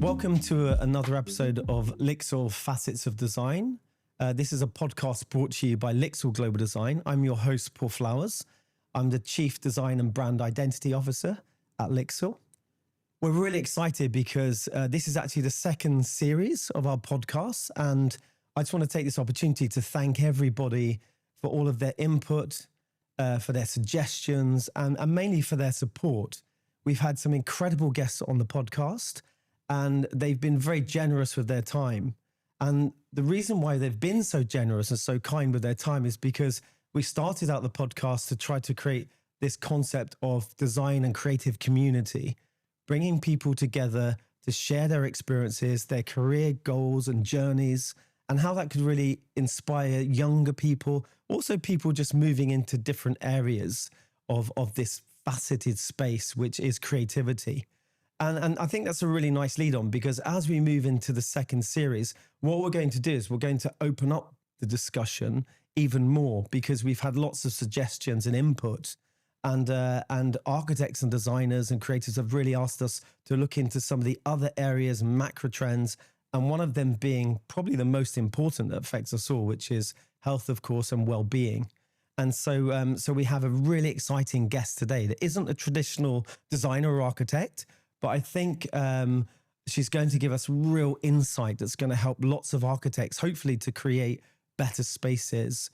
Welcome to another episode of LIXIL Facets of Design. This is a podcast brought to you by LIXIL Global Design. I'm your host, Paul Flowers. I'm the Chief Design and Brand Identity Officer at LIXIL. We're really excited because this is actually the second series of our podcast, and I just want to take this opportunity to thank everybody for all of their input, for their suggestions, and mainly for their support. We've had some incredible guests on the podcast, and they've been very generous with their time. And the reason why they've been so generous and so kind with their time is because we started out the podcast to try to create this concept of design and creative community, bringing people together to share their experiences, their career goals and journeys, and how that could really inspire younger people, also people just moving into different areas of this faceted space, which is creativity. And I think that's a really nice lead on, because as we move into the second series, what we're going to do is we're going to open up the discussion even more, because we've had lots of suggestions and input, and architects and designers and creators have really asked us to look into some of the other areas and macro trends, and one of them being probably the most important that affects us all, which is health, of course, and well-being. And so we have a really exciting guest today that isn't a traditional designer or architect, but I think she's going to give us real insight that's going to help lots of architects, hopefully, to create better spaces,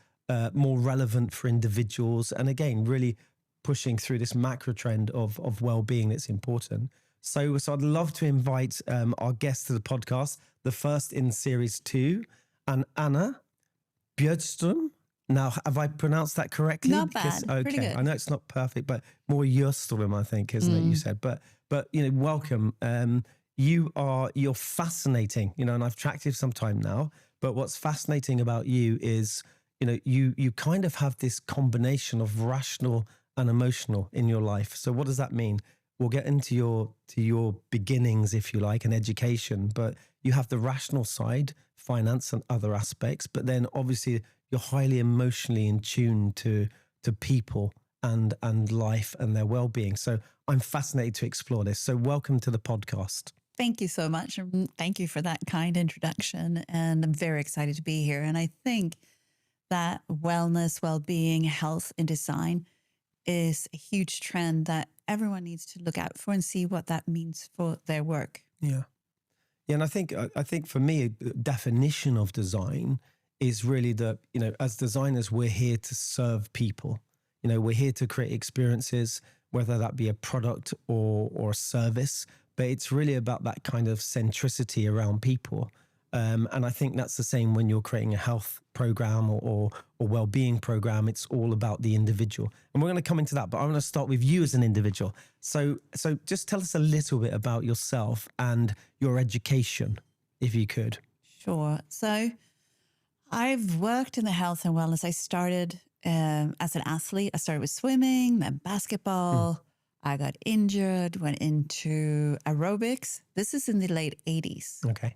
more relevant for individuals, and again, really pushing through this macro trend of well-being that's important. So I'd love to invite our guest to the podcast, the first in series 2, and Anna Bjurstam. Now, have I pronounced that correctly? Not bad. Okay, pretty good. I know it's not perfect, but more Bjurstam, I think, isn't it? You said, but welcome. You're fascinating, and I've tracked you some time now. But what's fascinating about you is, you kind of have this combination of rational and emotional in your life. So what does that mean? We'll get into your beginnings, if you like, and education, but you have the rational side, finance and other aspects, but then obviously you're highly emotionally in tune to people and life and their well-being. So I'm fascinated to explore this. So welcome to the podcast. Thank you so much. Thank you for that kind introduction. And I'm very excited to be here. And I think that wellness, well-being, health and design is a huge trend that everyone needs to look out for and see what that means for their work. Yeah. And I think for me, the definition of design is really that, as designers, we're here to serve people. We're here to create experiences, whether that be a product or a service, but it's really about that kind of centricity around people. And I think that's the same when you're creating a health program or well-being program. It's all about the individual. And we're going to come into that, but I want to start with you as an individual. So just tell us a little bit about yourself and your education, if you could. Sure. So I've worked in the health and wellness. I started as an athlete. I started with swimming, then basketball. I got injured, went into aerobics. This is in the late 80s. Okay.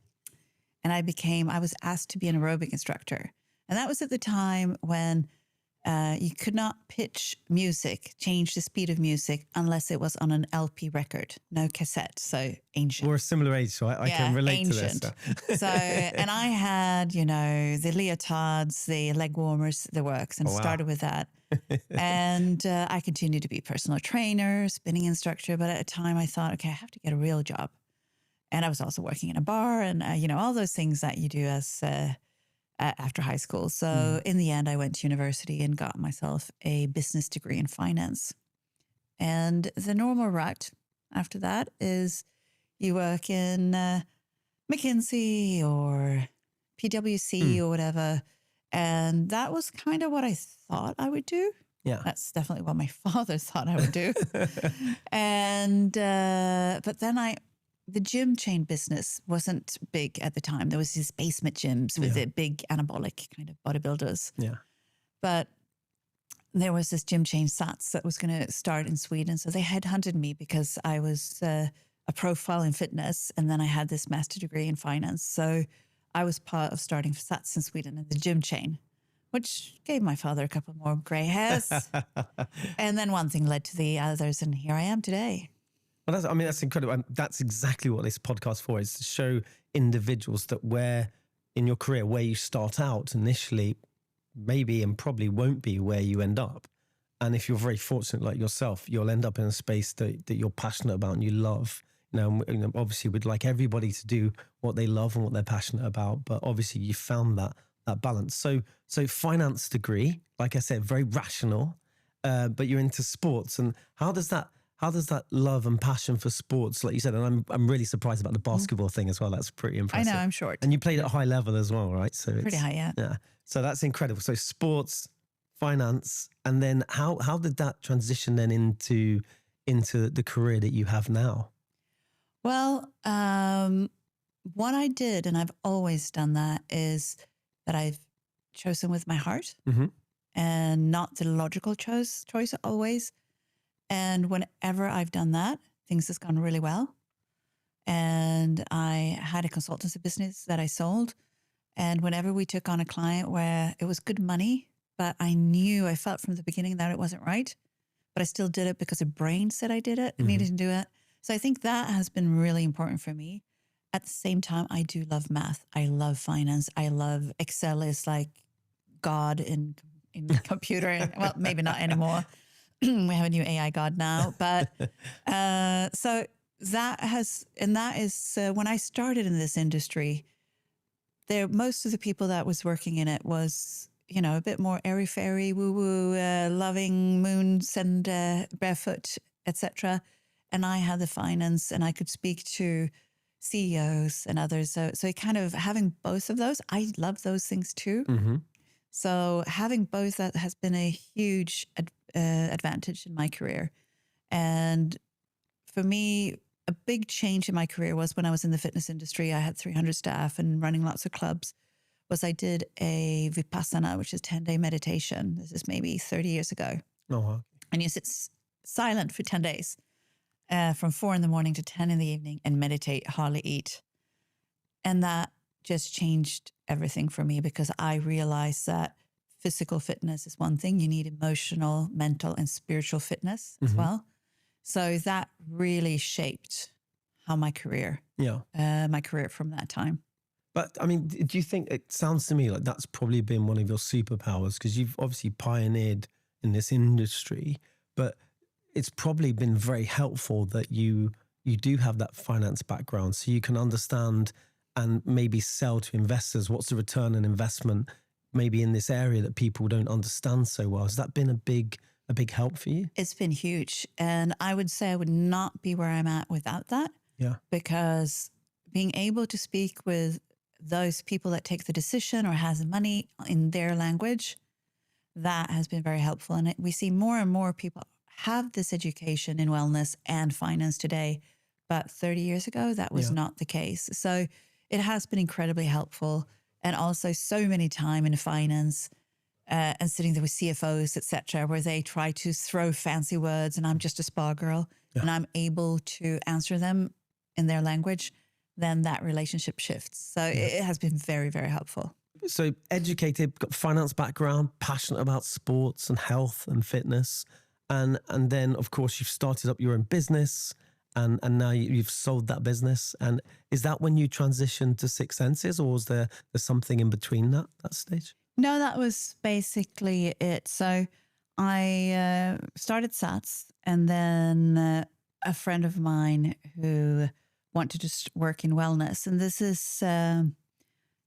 And I was asked to be an aerobic instructor. And that was at the time when you could not pitch music, change the speed of music, unless it was on an LP record, no cassette. So ancient. We're a similar age, so I can relate ancient. to this. So, and I had, the leotards, the leg warmers, the works, and started with that. And I continued to be personal trainer, spinning instructor. But at a time I thought, okay, I have to get a real job. And I was also working in a bar and, all those things that you do as after high school. So in the end, I went to university and got myself a business degree in finance. And the normal route after that is you work in McKinsey or PwC or whatever. And that was kind of what I thought I would do. Yeah. That's definitely what my father thought I would do. And, but then the gym chain business wasn't big at the time. There was these basement gyms with the big anabolic kind of bodybuilders. Yeah. But there was this gym chain Sats that was going to start in Sweden. So they headhunted me because I was a profile in fitness. And then I had this master degree in finance. So I was part of starting Sats in Sweden and the gym chain, which gave my father a couple more gray hairs. And then one thing led to the others. And here I am today. Well, that's incredible. And that's exactly what this podcast for is, to show individuals that where in your career, where you start out initially, maybe and probably won't be where you end up. And if you're very fortunate like yourself, you'll end up in a space that you're passionate about and you love. Obviously we'd like everybody to do what they love and what they're passionate about, but obviously you found that balance. So finance degree, like I said, very rational, but you're into sports. And how does that love and passion for sports, like you said, and I'm really surprised about the basketball thing as well. That's pretty impressive. I know, I'm short. And you played at a high level as well, right? So Pretty high, yeah. Yeah. So that's incredible. So sports, finance, and then how did that transition then into the career that you have now? Well, what I did, and I've always done that, is that I've chosen with my heart and not the logical choice always. And whenever I've done that, things has gone really well. And I had a consultancy business that I sold. And whenever we took on a client where it was good money, but I felt from the beginning that it wasn't right, but I still did it because the brain said I did it, needed to do it. So I think that has been really important for me. At the same time, I do love math. I love finance. I love Excel is like God in computer. Well, maybe not anymore. We have a new AI God now. But so that is when I started in this industry, most of the people that was working in it was, a bit more airy-fairy, woo-woo, loving moons and barefoot, etc. And I had the finance and I could speak to CEOs and others. So kind of having both of those, I love those things too. So having both, that has been a huge advantage in my career. And for me, a big change in my career was when I was in the fitness industry. I had 300 staff and running lots of clubs. I did a Vipassana, which is 10-day meditation. This is maybe 30 years ago. Oh, wow. And you sit silent for 10 days. From 4 a.m. to 10 p.m. and meditate, hardly eat. And that just changed everything for me because I realized that physical fitness is one thing. You need emotional, mental, and spiritual fitness as well. So that really shaped my career from that time. But I mean, do you think, it sounds to me like that's probably been one of your superpowers, because you've obviously pioneered in this industry, but it's probably been very helpful that you do have that finance background, so you can understand and maybe sell to investors what's the return on investment maybe in this area that people don't understand so well. Has that been a big help for you? It's been huge. And I would say I would not be where I'm at without that. Yeah. Because being able to speak with those people that take the decision or has the money in their language, that has been very helpful. And we see more and more people have this education in wellness and finance today. But 30 years ago, that was not the case. So it has been incredibly helpful. And also so many time in finance and sitting there with CFOs, etc., where they try to throw fancy words and I'm just a spa girl and I'm able to answer them in their language, then that relationship shifts. So it has been very, very helpful. So educated, got finance background, passionate about sports and health and fitness. And then, of course, you've started up your own business and now you've sold that business. And is that when you transitioned to Six Senses, or was there something in between that stage? No, that was basically it. So I started SATS, and then a friend of mine who wanted to work in wellness. And this is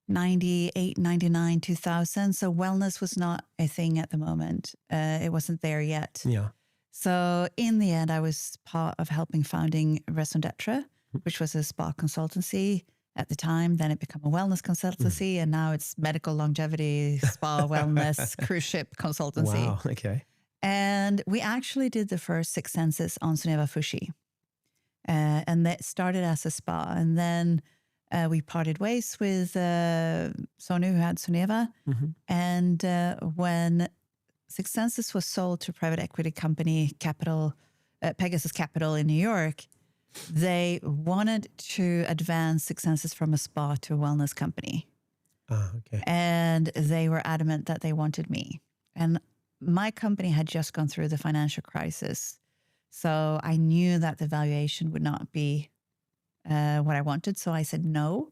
98, 99, 2000. So wellness was not a thing at the moment. It wasn't there yet. Yeah. So in the end, I was part of helping founding Raison d'Être, which was a spa consultancy at the time. Then it became a wellness consultancy, and now it's medical longevity, spa, wellness, cruise ship consultancy. Wow, okay. And we actually did the first Six Senses on Sunniva Fushi. And that started as a spa. And then we parted ways with Sonu, who had Sunniva. And when Six Senses was sold to private equity company Pegasus Capital in New York, they wanted to advance Six Senses from a spa to a wellness company. Okay. And they were adamant that they wanted me. And my company had just gone through the financial crisis. So I knew that the valuation would not be what I wanted. So I said no.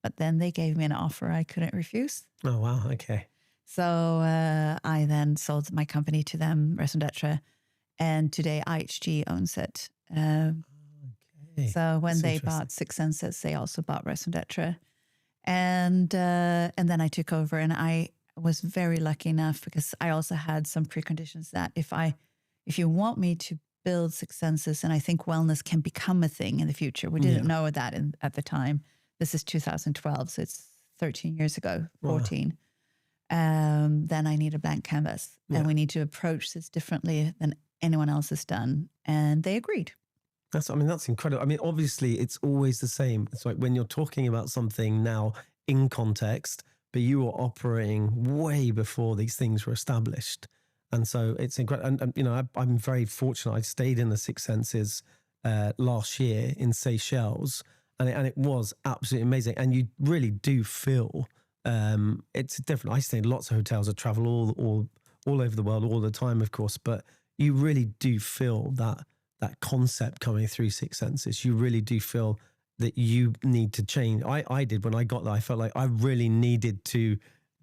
But then they gave me an offer I couldn't refuse. Oh, wow. Okay. So I then sold my company to them, Raison d'Etre, and today IHG owns it. Okay. So when That's they interesting. bought Six Senses, they also bought Raison d'Etre. And then I took over, and I was very lucky enough because I also had some preconditions that if you want me to build Six Senses, and I think wellness can become a thing in the future. We didn't know that at the time. This is 2012, so it's 13 years ago, 14. Wow. Then I need a blank canvas, and we need to approach this differently than anyone else has done. And they agreed. That's incredible. I mean, obviously it's always the same. It's like when you're talking about something now in context, but you were operating way before these things were established. And so it's incredible. And you know, I'm very fortunate. I stayed in the Six Senses last year in Seychelles, and it was absolutely amazing. And you really do feel it's different. I stay in lots of hotels. I travel all over the world all the time, of course, but you really do feel that concept coming through Six Senses. You really do feel that you need to change. I did when I got there. I felt like I really needed to,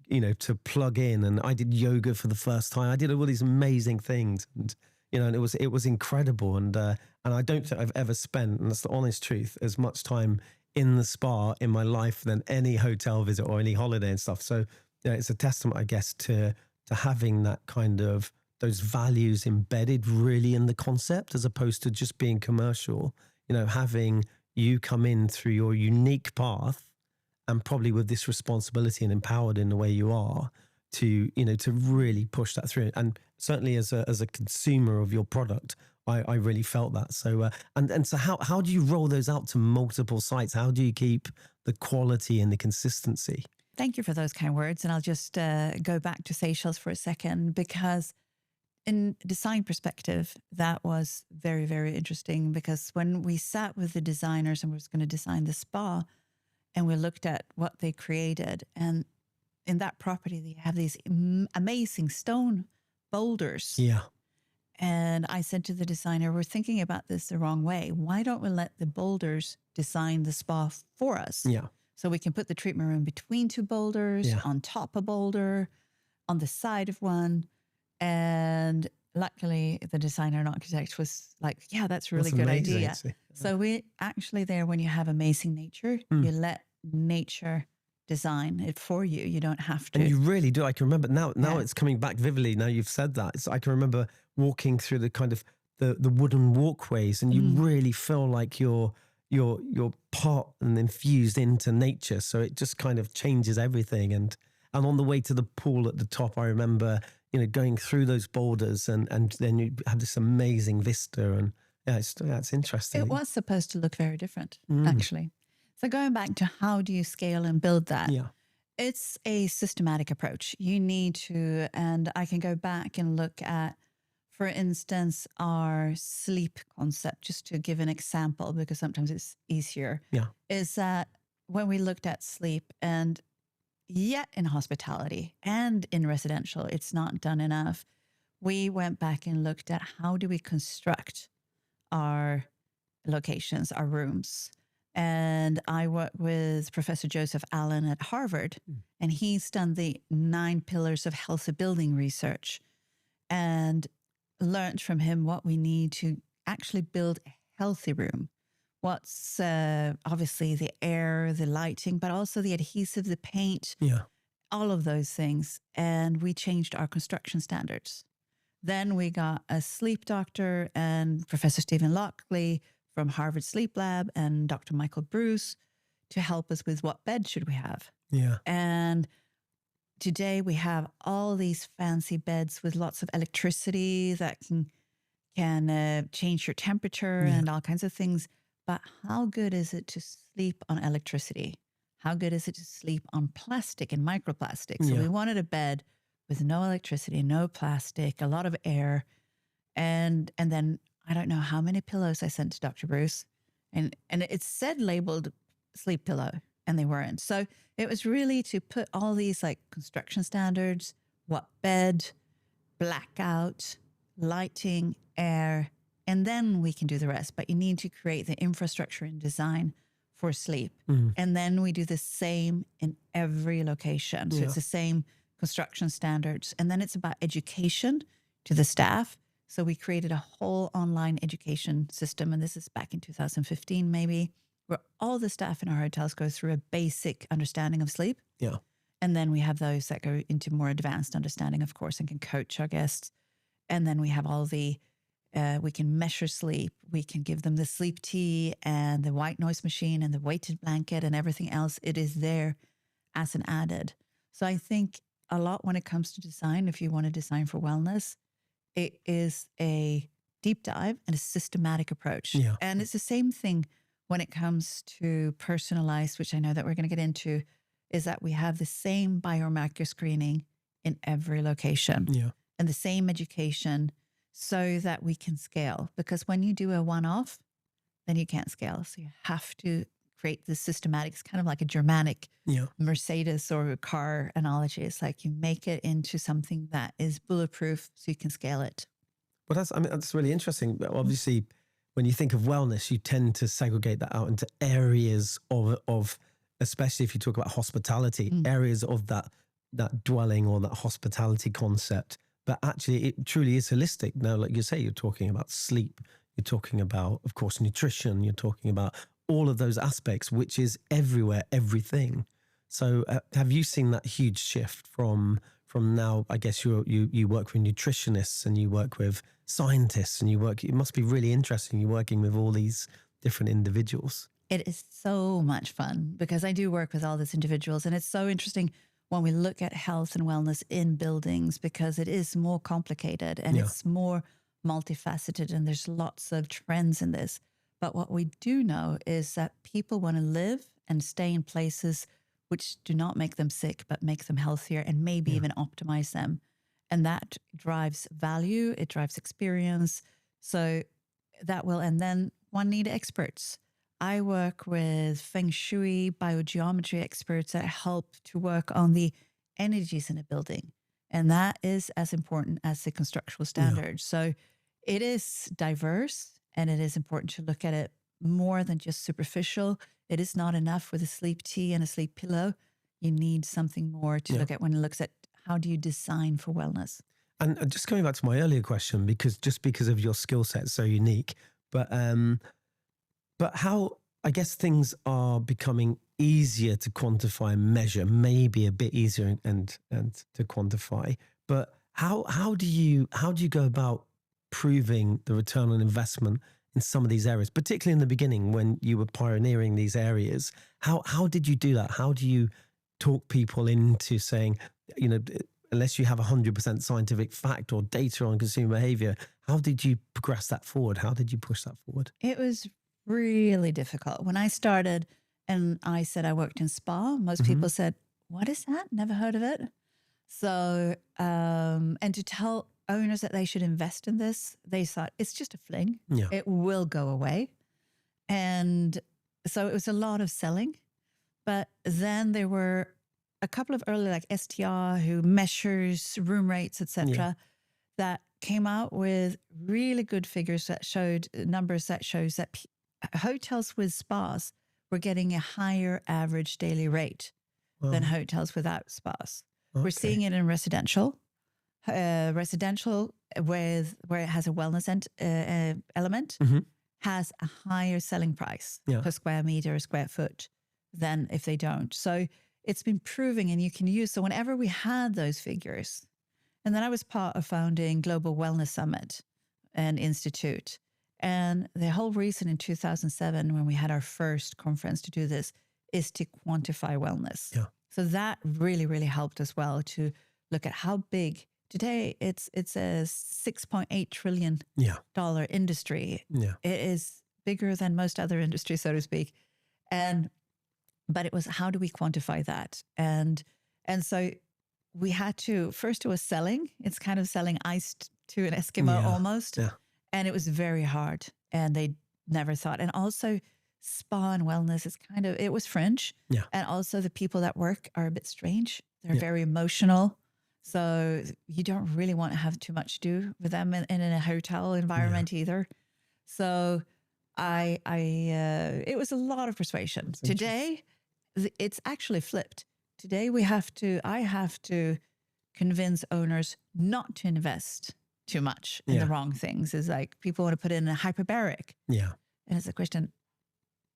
you know, to plug in, and I did yoga for the first time. I did all these amazing things, and you know, and it was incredible. And I don't think I've ever spent, and that's the honest truth, as much time in the spa in my life than any hotel visit or any holiday and stuff. So you know, it's a testament, I guess, to having that kind of those values embedded really in the concept, as opposed to just being commercial. You know, having you come in through your unique path, and probably with this responsibility and empowered in the way you are to, you know, to really push that through. And certainly as a consumer of your product, I really felt that. So and so how do you roll those out to multiple sites? How do you keep the quality and the consistency? Thank you for those kind words. And I'll just go back to Seychelles for a second, because in design perspective, that was very, very interesting, because when we sat with the designers and we was going to design the spa, and we looked at what they created, and in that property, they have these amazing stone boulders. Yeah. And I said to the designer, we're thinking about this the wrong way. Why don't we let the boulders design the spa for us? Yeah. So we can put the treatment room between two boulders, on top of a boulder, on the side of one. And luckily, the designer and architect was like, yeah, that's a really good idea. So we actually there, when you have amazing nature, you let nature design it for you. You don't have to. And you really do. I can remember now it's coming back vividly. Now you've said that. I can remember walking through the kind of the wooden walkways, and you really feel like you're part and infused into nature. So it just kind of changes everything. And on the way to the pool at the top, I remember, you know, going through those boulders, and then you had this amazing vista. And it's interesting. It was supposed to look very different, actually. So going back to how do you scale and build that? Yeah. It's a systematic approach. You need to, and I can go back and look at, for instance, our sleep concept, just to give an example, because sometimes it's easier. Yeah. Is that when we looked at sleep, and yet in hospitality and in residential, it's not done enough. We went back and looked at how do we construct our locations, our rooms. And I work with Professor Joseph Allen at Harvard, and he's done the 9 pillars of healthy building research, and learned from him what we need to actually build a healthy room. What's obviously the air, the lighting, but also the adhesive, the paint, all of those things. And we changed our construction standards. Then we got a sleep doctor, and Professor Stephen Lockley from Harvard Sleep Lab, and Dr. Michael Bruce, to help us with what bed should we have. Yeah. And today we have all these fancy beds with lots of electricity that can change your temperature and all kinds of things. But how good is it to sleep on electricity? How good is it to sleep on plastic and microplastics? So we wanted a bed with no electricity, no plastic, a lot of air. And then I don't know how many pillows I sent to Dr. Bruce. And it said labeled sleep pillow, and they weren't. So it was really to put all these like construction standards, what bed, blackout, lighting, air, and then we can do the rest. But you need to create the infrastructure and design for sleep. And then we do the same in every location. So it's the same construction standards. And then it's about education to the staff. So we created a whole online education system. And this is back in 2015, maybe, where all the staff in our hotels go through a basic understanding of sleep. Yeah. And then we have those that go into more advanced understanding, of course, and can coach our guests. And then we have all the, we can measure sleep. We can give them the sleep tea and the white noise machine and the weighted blanket and everything else. It is there as an added. So I think a lot when it comes to design, if you want to design for wellness, it is a deep dive and a systematic approach. Yeah. And it's the same thing when it comes to personalized, which I know that we're going to get into, is that we have the same biomarker screening in every location and the same education so that we can scale. Because when you do a one-off, then you can't scale. So you have to create this systematic, it's kind of like a Germanic Mercedes or a car analogy. It's like you make it into something that is bulletproof so you can scale it. Well, that's really interesting. Obviously, when you think of wellness, you tend to segregate that out into areas of especially if you talk about hospitality, areas of that dwelling or that hospitality concept. But actually, it truly is holistic. Now, like you say, you're talking about sleep. You're talking about, of course, nutrition. You're talking about all of those aspects, which is everywhere, everything. So have you seen that huge shift from now? I guess you work with nutritionists and you work with scientists and it must be really interesting. You're working with all these different individuals. It is so much fun because I do work with all these individuals, and it's so interesting when we look at health and wellness in buildings because it is more complicated and it's more multifaceted and there's lots of trends in this. But what we do know is that people want to live and stay in places which do not make them sick, but make them healthier and maybe even optimize them. And that drives value, it drives experience. So that will, and then one need experts. I work with Feng Shui, biogeometry experts that help to work on the energies in a building. And that is as important as the constructural standards. So it is diverse and it is important to look at it more than just superficial. It is not enough with a sleep tea and a sleep pillow. You need something more to look at when it looks at how do you design for wellness. And just coming back to my earlier question, because of your skill set so unique, but how, I guess things are becoming easier to quantify and measure, maybe a bit easier and to quantify. But how do you go about proving the return on investment in some of these areas, particularly in the beginning when you were pioneering these areas? How did you do that? How do you talk people into saying, unless you have 100% scientific fact or data on consumer behavior, how did you progress that forward? How did you push that forward? It was really difficult. When I started and I said I worked in spa, most people said, what is that? Never heard of it. So, and to tell owners that they should invest in this, they thought it's just a fling. Yeah. It will go away. And so it was a lot of selling. But then there were a couple of early, like STR, who measures room rates, etc., that came out with really good figures that showed numbers that shows that hotels with spas were getting a higher average daily rate than hotels without spas. Okay. We're seeing it in residential where it has a wellness element, has a higher selling price per square meter or square foot than if they don't. So it's been proving, and you can use, so whenever we had those figures, and then I was part of founding Global Wellness Summit and Institute. And the whole reason in 2007, when we had our first conference to do this, is to quantify wellness. Yeah. So that really helped as well to look at how big. Today, it's a $6.8 trillion industry. Yeah. It is bigger than most other industries, so to speak. But it was, how do we quantify that? And so we had to, first it was selling. It's kind of selling ice to an Eskimo almost. Yeah. And it was very hard, and they never thought. And also spa and wellness is it was fringe. Yeah. And also the people that work are a bit strange. They're very emotional. So you don't really want to have too much to do with them in a hotel environment either. So it was a lot of persuasion. Today, it's actually flipped. Today I have to convince owners not to invest too much in the wrong things. It's like people want to put in a hyperbaric. Yeah. And it's a question,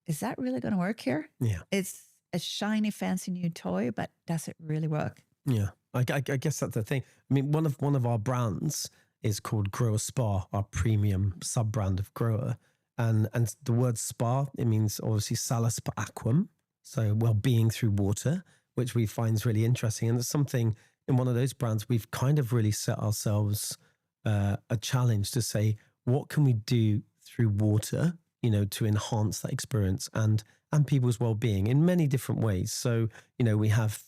is that really going to work here? Yeah. It's a shiny, fancy new toy, but does it really work? Yeah. I guess that's the thing. I mean, one of our brands is called GROHE Spa, our premium sub-brand of GROHE. And the word spa, it means obviously Salus Per Aquam, so well-being through water, which we find is really interesting. And it's something in one of those brands, we've kind of really set ourselves a challenge to say, what can we do through water, to enhance that experience and people's well-being in many different ways. So, we have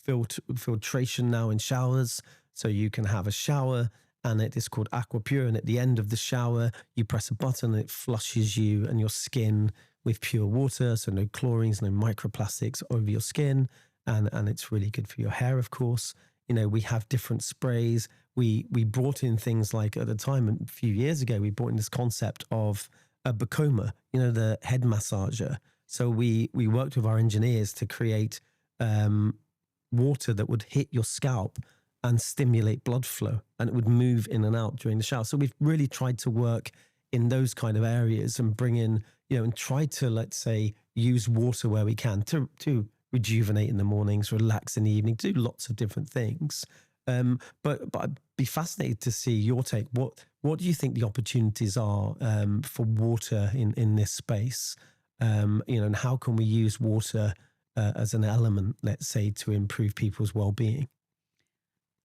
filtration now in showers. So you can have a shower and it is called Aqua Pure. And at the end of the shower, you press a button and it flushes you and your skin with pure water. So no chlorines, no microplastics over your skin. And it's really good for your hair, of course. We have different sprays. We brought in things like, at the time, a few years ago, we brought in this concept of a Bacoma, the head massager. So we worked with our engineers to create water that would hit your scalp and stimulate blood flow, and it would move in and out during the shower. So we've really tried to work in those kind of areas and bring in, and try to, let's say, use water where we can to rejuvenate in the mornings, relax in the evening, do lots of different things. But I'd be fascinated to see your take. What do you think the opportunities are for water in this space? And how can we use water as an element, let's say, to improve people's well-being?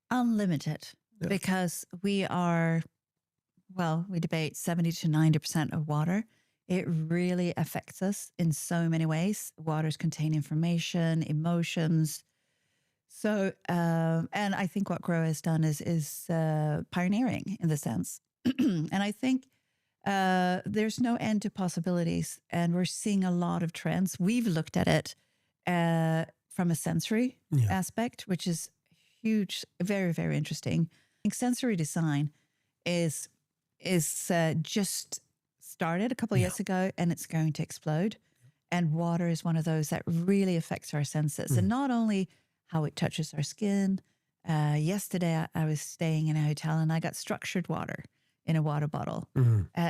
Unlimited, because we debate 70 to 90% of water. It really affects us in so many ways. Waters contain information, emotions. So, and I think what GROHE has done is pioneering in the sense. And I think there's no end to possibilities. And we're seeing a lot of trends. We've looked at it from a sensory aspect, which is huge, very, very interesting. I think sensory design is just started a couple of years ago, and it's going to explode. And water is one of those that really affects our senses, and not only how it touches our skin. Yesterday, I was staying in a hotel, and I got structured water in a water bottle.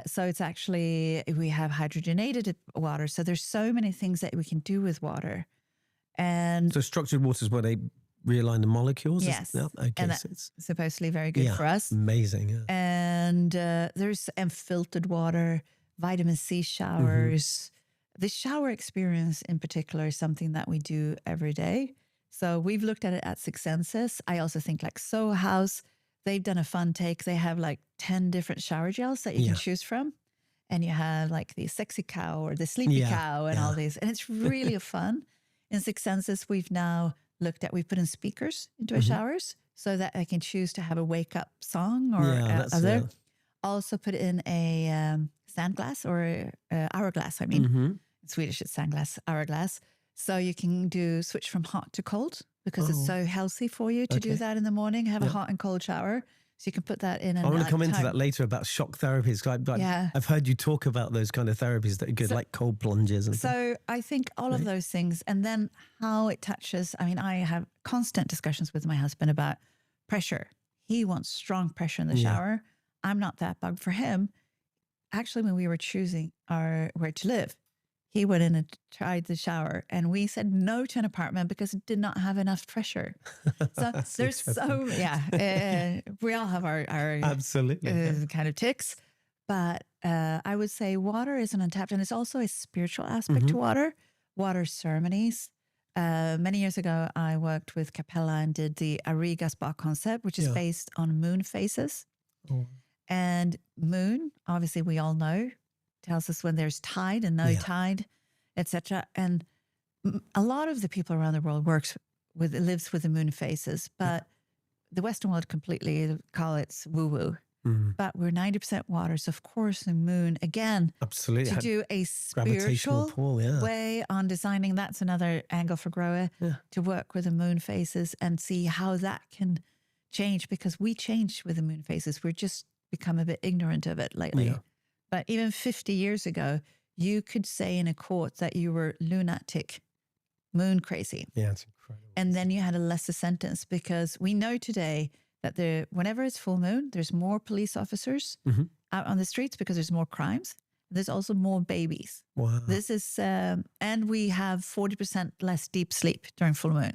So it's actually, we have hydrogenated water. So there's so many things that we can do with water. And so structured water is where they realign the molecules? Yes. Okay, and that's supposedly very good for us. Amazing. Yeah. And there's filtered water, vitamin C showers. The shower experience in particular is something that we do every day. So we've looked at it at Six Senses. I also think like Soho House, they've done a fun take. They have like 10 different shower gels that you can choose from. And you have like the sexy cow or the sleepy cow and all these. And it's really fun. In Six Senses, we've now we've put in speakers into our showers so that I can choose to have a wake up song or other. Also put in a sandglass or hourglass, I mean. In Swedish, it's sandglass, hourglass. So you can switch from hot to cold because it's so healthy for you to do that in the morning, have a hot and cold shower. So you can put that in. I want to come into that later about shock therapies. I've heard you talk about those kind of therapies that are good, like cold plunges. And so I think all of those things, and then how it touches. I mean, I have constant discussions with my husband about pressure. He wants strong pressure in the shower. I'm not that bug for him. Actually, when we were choosing where to live, he went in and tried the shower, and we said no to an apartment because it did not have enough pressure. So there's we all have our absolutely kind of ticks, but I would say water is an untapped, and it's also a spiritual aspect to water. Water ceremonies. Many years ago, I worked with Capella and did the Ariga spa concept, which is based on moon phases. And moon, obviously, we all know, tells us when there's tide and no tide, etc. And a lot of the people around the world lives with the moon phases, but the Western world completely call it woo-woo. But we're 90% water, so of course the moon, again, absolutely, to do a spiritual way on designing. That's another angle for GROHE, to work with the moon phases and see how that can change, because we change with the moon phases. We're just become a bit ignorant of it lately. But even 50 years ago, you could say in a court that you were lunatic, moon crazy. Yeah, it's incredible. And then you had a lesser sentence, because we know today that whenever it's full moon, there's more police officers out on the streets because there's more crimes. There's also more babies. Wow. This is, and we have 40% less deep sleep during full moon.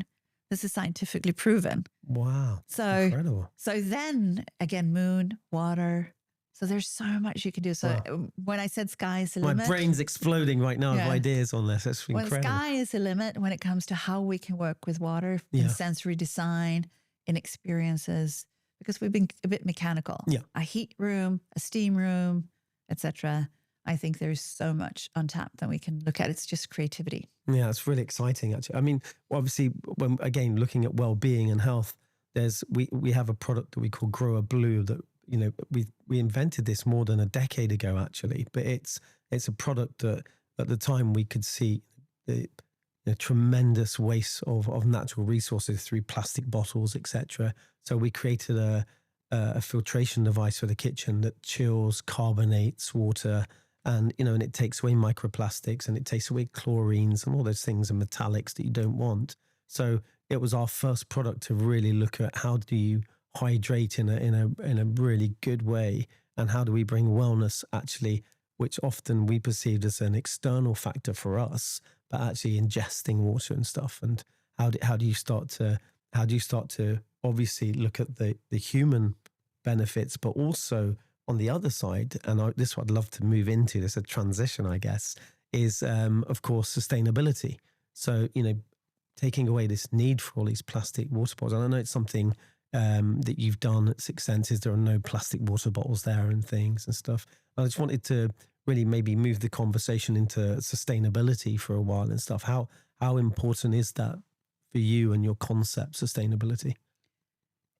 This is scientifically proven. Wow. So incredible. So then again, moon, water. So there's so much you can do. So when I said sky is the limit. My brain's exploding right now with ideas on this. That's incredible. Well, sky is the limit when it comes to how we can work with water in sensory design, in experiences, because we've been a bit mechanical. Yeah. A heat room, a steam room, etc. I think there's so much untapped that we can look at. It's just creativity. Yeah, it's really exciting, actually. I mean, obviously, when again looking at well-being and health, we have a product that we call GROHE Blue that, you know, we invented this more than a decade ago, actually. But it's a product that at the time we could see the tremendous waste of natural resources through plastic bottles, etc. So we created a filtration device for the kitchen that chills, carbonates water, and and it takes away microplastics, and it takes away chlorines and all those things and metallics that you don't want. So it was our first product to really look at how do you hydrate in a really good way, and how do we bring wellness, actually, which often we perceived as an external factor for us, but actually ingesting water and stuff. And how do you start to obviously look at the human benefits, but also on the other side, and this is what I'd love to move into, there's a transition, I guess, is of course sustainability. So, taking away this need for all these plastic water bottles. And I know it's something that you've done at Six Senses. There are no plastic water bottles there and things and stuff. I just wanted to really maybe move the conversation into sustainability for a while and stuff. How important is that for you and your concept, sustainability?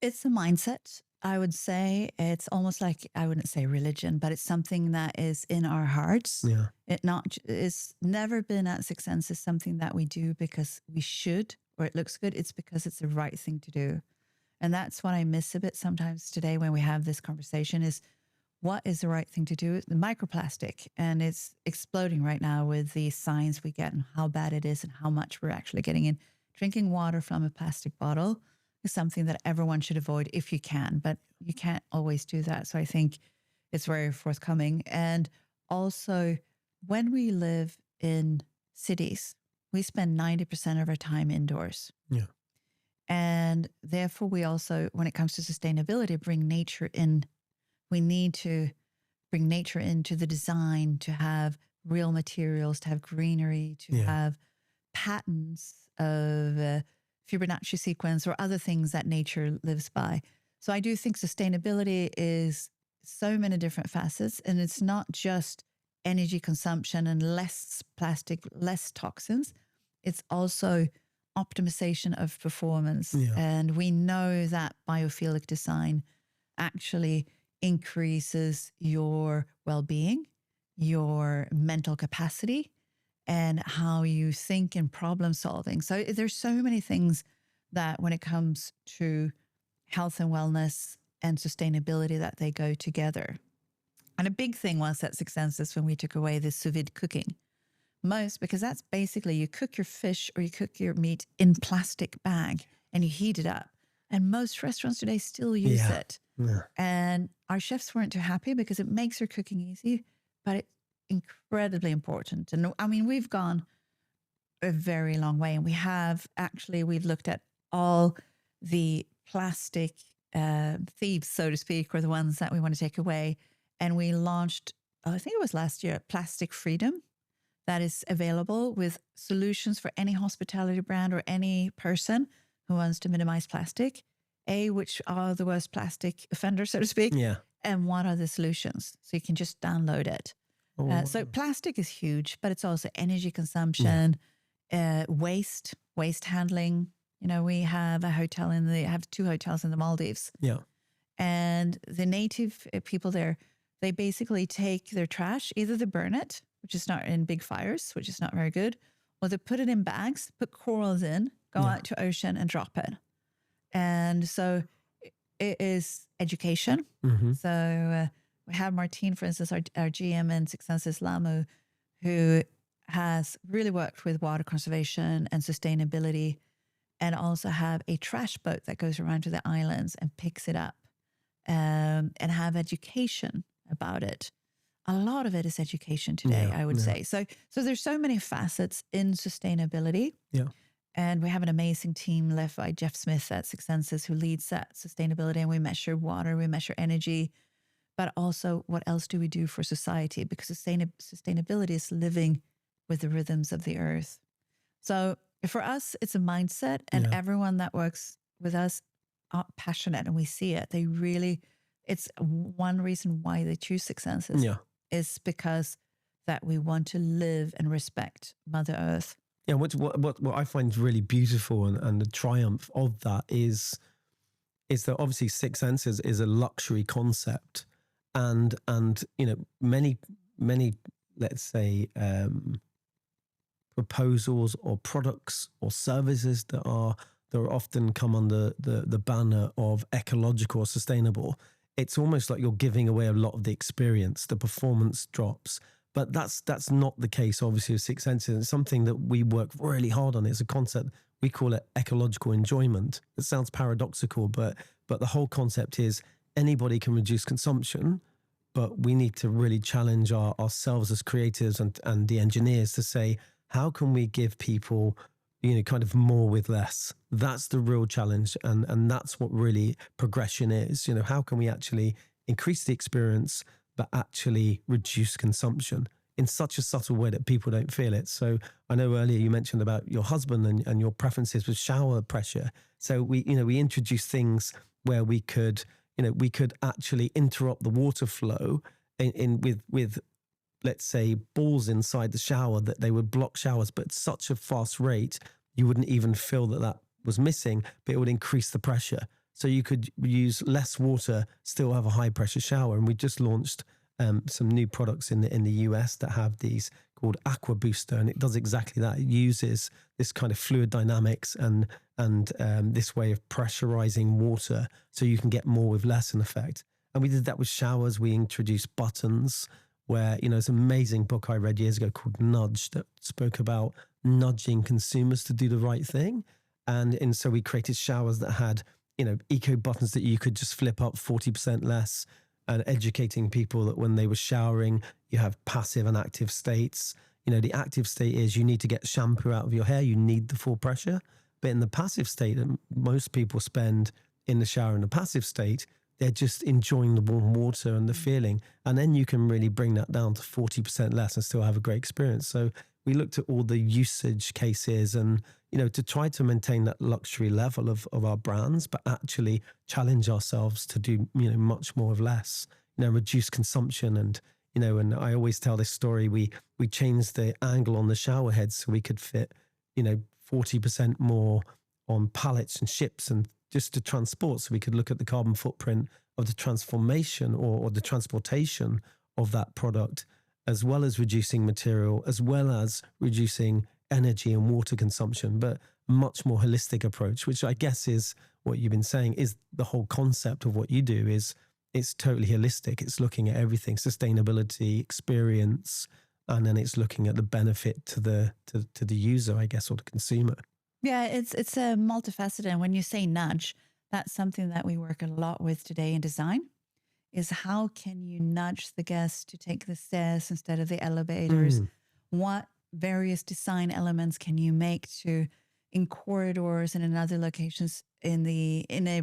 It's a mindset. I would say it's almost like, I wouldn't say religion, but it's something that is in our hearts. Yeah. It's never been at Six Senses something that we do because we should, or it looks good. It's because it's the right thing to do. And that's what I miss a bit sometimes today when we have this conversation, is what is the right thing to do? The microplastic, and it's exploding right now with the science we get and how bad it is and how much we're actually getting in. Drinking water from a plastic bottle is something that everyone should avoid if you can, but you can't always do that. So I think it's very forthcoming. And also, when we live in cities, we spend 90% of our time indoors. Yeah. And therefore, we also, when it comes to sustainability, bring nature in. We need to bring nature into the design, to have real materials, to have greenery, to have patterns of Fibonacci sequence or other things that nature lives by. So I do think sustainability is so many different facets, and it's not just energy consumption and less plastic, less toxins. It's also optimization of performance. Yeah. And we know that biophilic design actually increases your well-being, your mental capacity, and how you think and problem solving. So there's so many things that when it comes to health and wellness and sustainability, that they go together. And a big thing was at Six Senses when we took away the sous vide cooking. Because that's basically you cook your fish or you cook your meat in plastic bag and you heat it up. And most restaurants today still use it. Yeah. And our chefs weren't too happy because it makes their cooking easy, but it's incredibly important. And I mean, we've gone a very long way, and we've looked at all the plastic thieves, so to speak, or the ones that we want to take away. And we launched, I think it was last year, Plastic Freedom, that is available with solutions for any hospitality brand or any person who wants to minimize plastic. Which are the worst plastic offenders, so to speak? Yeah. And what are the solutions? So you can just download it. So plastic is huge, but it's also energy consumption, waste handling. We have I have 2 hotels in the Maldives. Yeah. And the native people there, they basically take their trash, either they burn it, which is not in big fires, which is not very good, or they put it in bags, put corals in, go out to ocean and drop it. And so it is education. Mm-hmm. So we have Martine, for instance, our GM in Six Senses, Lamu, who has really worked with water conservation and sustainability, and also have a trash boat that goes around to the islands and picks it up, and have education about it. A lot of it is education today, I would say. So there's so many facets in sustainability. Yeah. And we have an amazing team led by Jeff Smith at Six Senses, who leads that sustainability. And we measure water, we measure energy, but also what else do we do for society? Because sustainability is living with the rhythms of the earth. So for us, it's a mindset, and everyone that works with us are passionate, and we see it. They really, it's one reason why they choose Six Senses is because that we want to live and respect Mother Earth. Yeah, what I find really beautiful and the triumph of that is that obviously Six Senses is a luxury concept, and you know, many let's say proposals or products or services that are often come under the banner of ecological or sustainable. It's almost like you're giving away a lot of the experience. The performance drops. But that's not the case, obviously, with Six Senses. It's something that we work really hard on. It's a concept, we call it ecological enjoyment. It sounds paradoxical, but the whole concept is anybody can reduce consumption, but we need to really challenge ourselves as creators and the engineers to say, how can we give people, you know, kind of more with less? That's the real challenge. And that's what really progression is. You know, how can we actually increase the experience, but actually reduce consumption in such a subtle way that people don't feel it? So I know earlier you mentioned about your husband and your preferences with shower pressure. So we introduced things where we could actually interrupt the water flow with let's say balls inside the shower, that they would block showers, but at such a fast rate, you wouldn't even feel that was missing, but it would increase the pressure. So you could use less water, still have a high pressure shower. And we just launched some new products in the US that have these called Aqua Booster, and it does exactly that. It uses this kind of fluid dynamics and this way of pressurizing water, so you can get more with less in effect. And we did that with showers. We introduced buttons, where, you know, it's an amazing book I read years ago called Nudge that spoke about nudging consumers to do the right thing. And so we created showers that had, you know, eco buttons that you could just flip up 40% less, and educating people that when they were showering, you have passive and active states. You know, the active state is you need to get shampoo out of your hair. You need the full pressure. But in the passive state that most people spend in the shower in the passive state, they're just enjoying the warm water and the feeling. And then you can really bring that down to 40% less and still have a great experience. So we looked at all the usage cases and, you know, to try to maintain that luxury level of our brands, but actually challenge ourselves to do, you know, much more of less, you know, reduce consumption. And, you know, and I always tell this story, we changed the angle on the shower heads so we could fit, you know, 40% more on pallets and ships and just to transport, so we could look at the carbon footprint of the transformation or the transportation of that product, as well as reducing material, as well as reducing energy and water consumption, but a much more holistic approach, which I guess is what you've been saying is the whole concept of what you do. Is it's totally holistic. It's looking at everything, sustainability, experience, and then it's looking at the benefit to the user, I guess, or the consumer. Yeah, it's a multifaceted. And when you say nudge, that's something that we work a lot with today in design, is how can you nudge the guests to take the stairs instead of the elevators? What various design elements can you make to in corridors and in other locations in a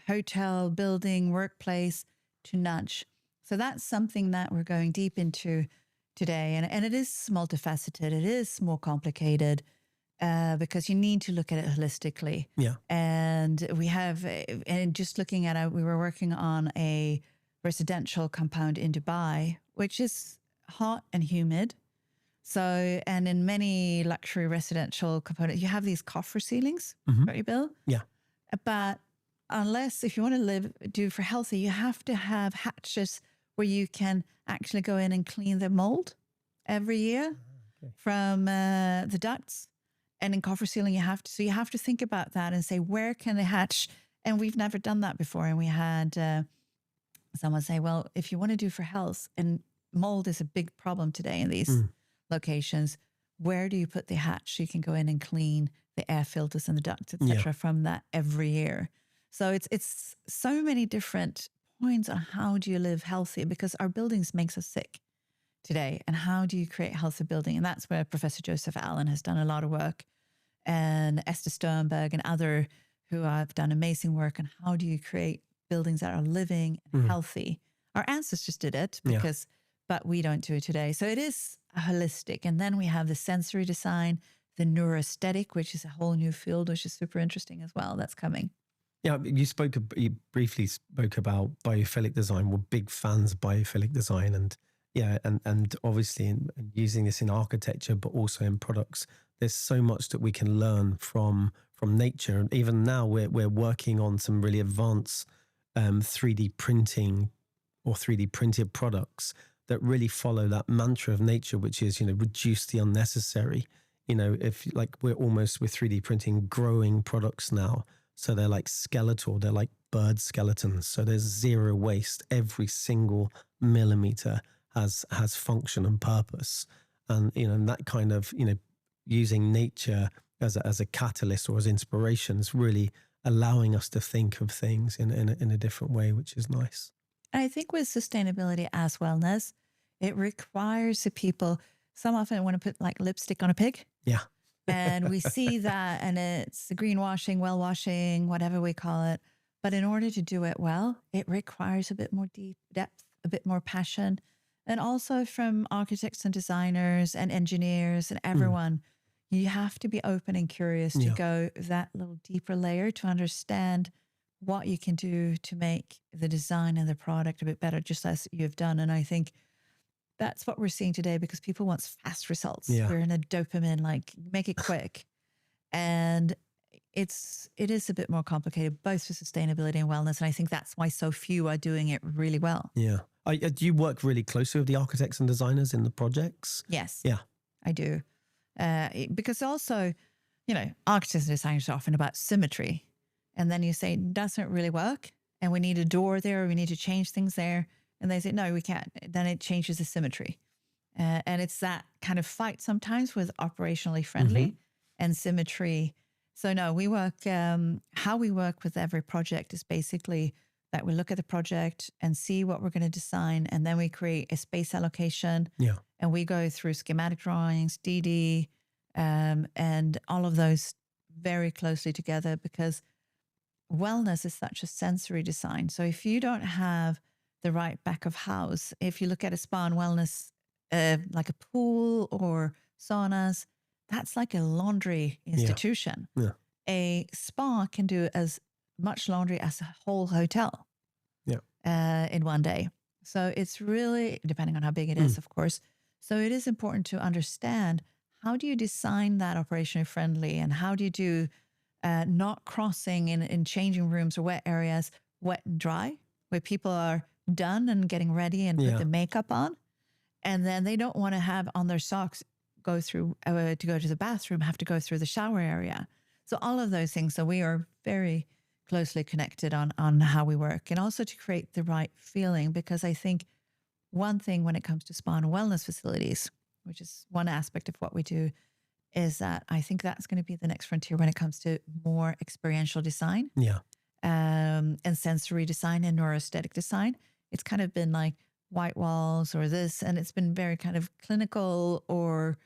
hotel, building, workplace to nudge? So that's something that we're going deep into today. And it is multifaceted. It is more complicated. Because you need to look at it holistically. Yeah. And we have, and just looking at it, we were working on a residential compound in Dubai, which is hot and humid. So, and in many luxury residential components, you have these coffer ceilings, right, you Bill? Yeah. But if you want to do for healthy, you have to have hatches where you can actually go in and clean the mold every year from the ducts. And in coffer ceiling, you have to think about that and say, where can a hatch? And we've never done that before. And we had someone say, well, if you want to do for health, and mold is a big problem today in these locations, where do you put the hatch so you can go in and clean the air filters and the ducts, etc., from that every year? So it's so many different points on how do you live healthy, because our buildings makes us sick today. And how do you create healthy building? And that's where Professor Joseph Allen has done a lot of work, and Esther Sternberg and other who have done amazing work on how do you create buildings that are living and healthy. Our ancestors did it but we don't do it today. So it is holistic. And then we have the sensory design, the neuroaesthetic, which is a whole new field, which is super interesting as well. That's coming. Yeah, you briefly spoke about biophilic design. We're big fans of biophilic design, and obviously in using this in architecture, but also in products. There's so much that we can learn from nature. And even now we're working on some really advanced 3D printing or 3D printed products that really follow that mantra of nature, which is, reduce the unnecessary. If we're 3D printing growing products now. So they're like skeletal, they're like bird skeletons. So there's zero waste. Every single millimeter has function and purpose. And, that kind of, using nature as a catalyst or as inspiration is really allowing us to think of things in a different way, which is nice. And I think with sustainability as wellness, it requires the people, some often want to put like lipstick on a pig. Yeah. And we see that, and it's the greenwashing, well washing, whatever we call it. But in order to do it well, it requires a bit more deep depth, a bit more passion. And also from architects and designers and engineers and everyone, you have to be open and curious to go that little deeper layer to understand what you can do to make the design and the product a bit better, just as you've done. And I think that's what we're seeing today, because people want fast results. Yeah. We're in a dopamine, like make it quick. And it is a bit more complicated, both for sustainability and wellness. And I think that's why so few are doing it really well. Yeah. Do you work really closely with the architects and designers in the projects? Yes. Yeah. I do. Because also, architects and designers are often about symmetry. And then you say, it doesn't really work. And we need a door there, or we need to change things there. And they say, no, we can't. Then it changes the symmetry. And it's that kind of fight sometimes with operationally friendly and symmetry. So no, we work, how we work with every project is basically that we look at the project and see what we're going to design. And then we create a space allocation. Yeah. And we go through schematic drawings, DD, and all of those very closely together, because wellness is such a sensory design. So if you don't have the right back of house, if you look at a spa and wellness, like a pool or saunas, that's like a laundry institution. Yeah. A spa can do as much laundry as a whole hotel in one day. So it's really, depending on how big it is, of course. So it is important to understand, how do you design that operationally friendly, and how do you do not crossing in changing rooms or wet areas, wet and dry, where people are done and getting ready and put the makeup on. And then they don't want to have on their socks, go through, to go to the bathroom, have to go through the shower area. So all of those things. So we are very closely connected on how we work, and also to create the right feeling. Because I think one thing when it comes to spa and wellness facilities, which is one aspect of what we do, is that I think that's going to be the next frontier when it comes to more experiential design. Yeah. And sensory design and neuroaesthetic design. It's kind of been like white walls or this, and it's been very kind of clinical or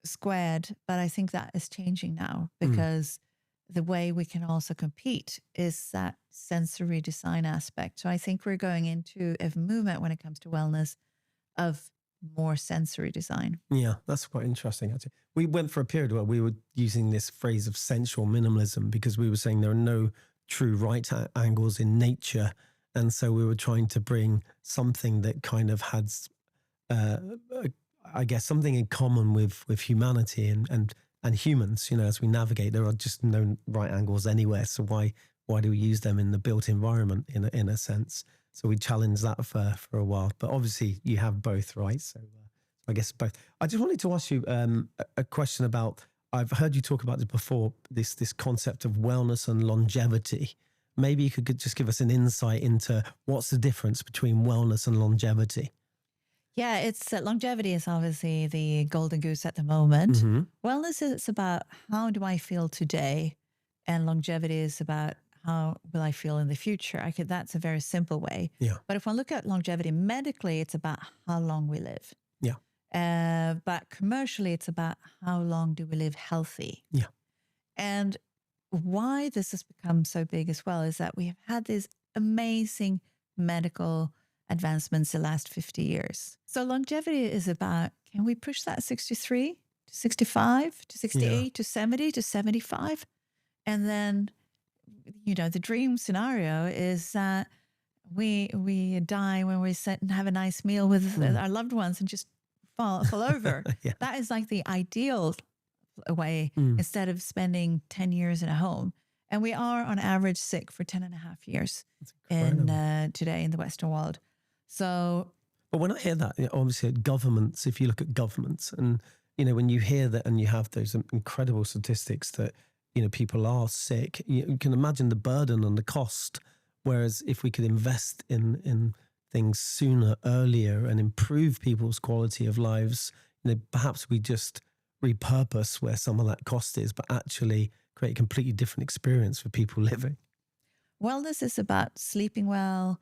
squared. But I think that is changing now, because the way we can also compete is that sensory design aspect. So I think we're going into a movement when it comes to wellness of more sensory design. Yeah, that's quite interesting, actually. We went for a period where we were using this phrase of sensual minimalism, because we were saying there are no true right angles in nature. And so we were trying to bring something that kind of had, I guess, something in common with humanity and humans. As we navigate, there are just no right angles anywhere. So why do we use them in the built environment in a sense? So we challenged that for a while. But obviously you have both, right? So I guess both. I just wanted to ask you a question about, I've heard you talk about this before, this concept of wellness and longevity. maybe you could just give us an insight into what's the difference between wellness and longevity. Yeah, it's longevity is obviously the golden goose at the moment. Mm-hmm. Wellness is about how do I feel today, and longevity is about how will I feel in the future. That's a very simple way. Yeah. But if I look at longevity medically, it's about how long we live. Yeah. But commercially, it's about how long do we live healthy. Yeah. And why this has become so big as well is that we have had these amazing medical advancements the last 50 years. So longevity is about, can we push that 63 to 65 to 68 to 70 to 75? And then, the dream scenario is that we die when we sit and have a nice meal with our loved ones and just fall over. Yeah. That is like the ideal way instead of spending 10 years in a home. And we are on average sick for 10 and a half years today in the Western world. So, but when I hear that, obviously governments, if you look at governments and, when you hear that and you have those incredible statistics that, people are sick, you can imagine the burden and the cost. Whereas if we could invest in things sooner, earlier, and improve people's quality of lives, perhaps we just repurpose where some of that cost is, but actually create a completely different experience for people living. Wellness is about sleeping well,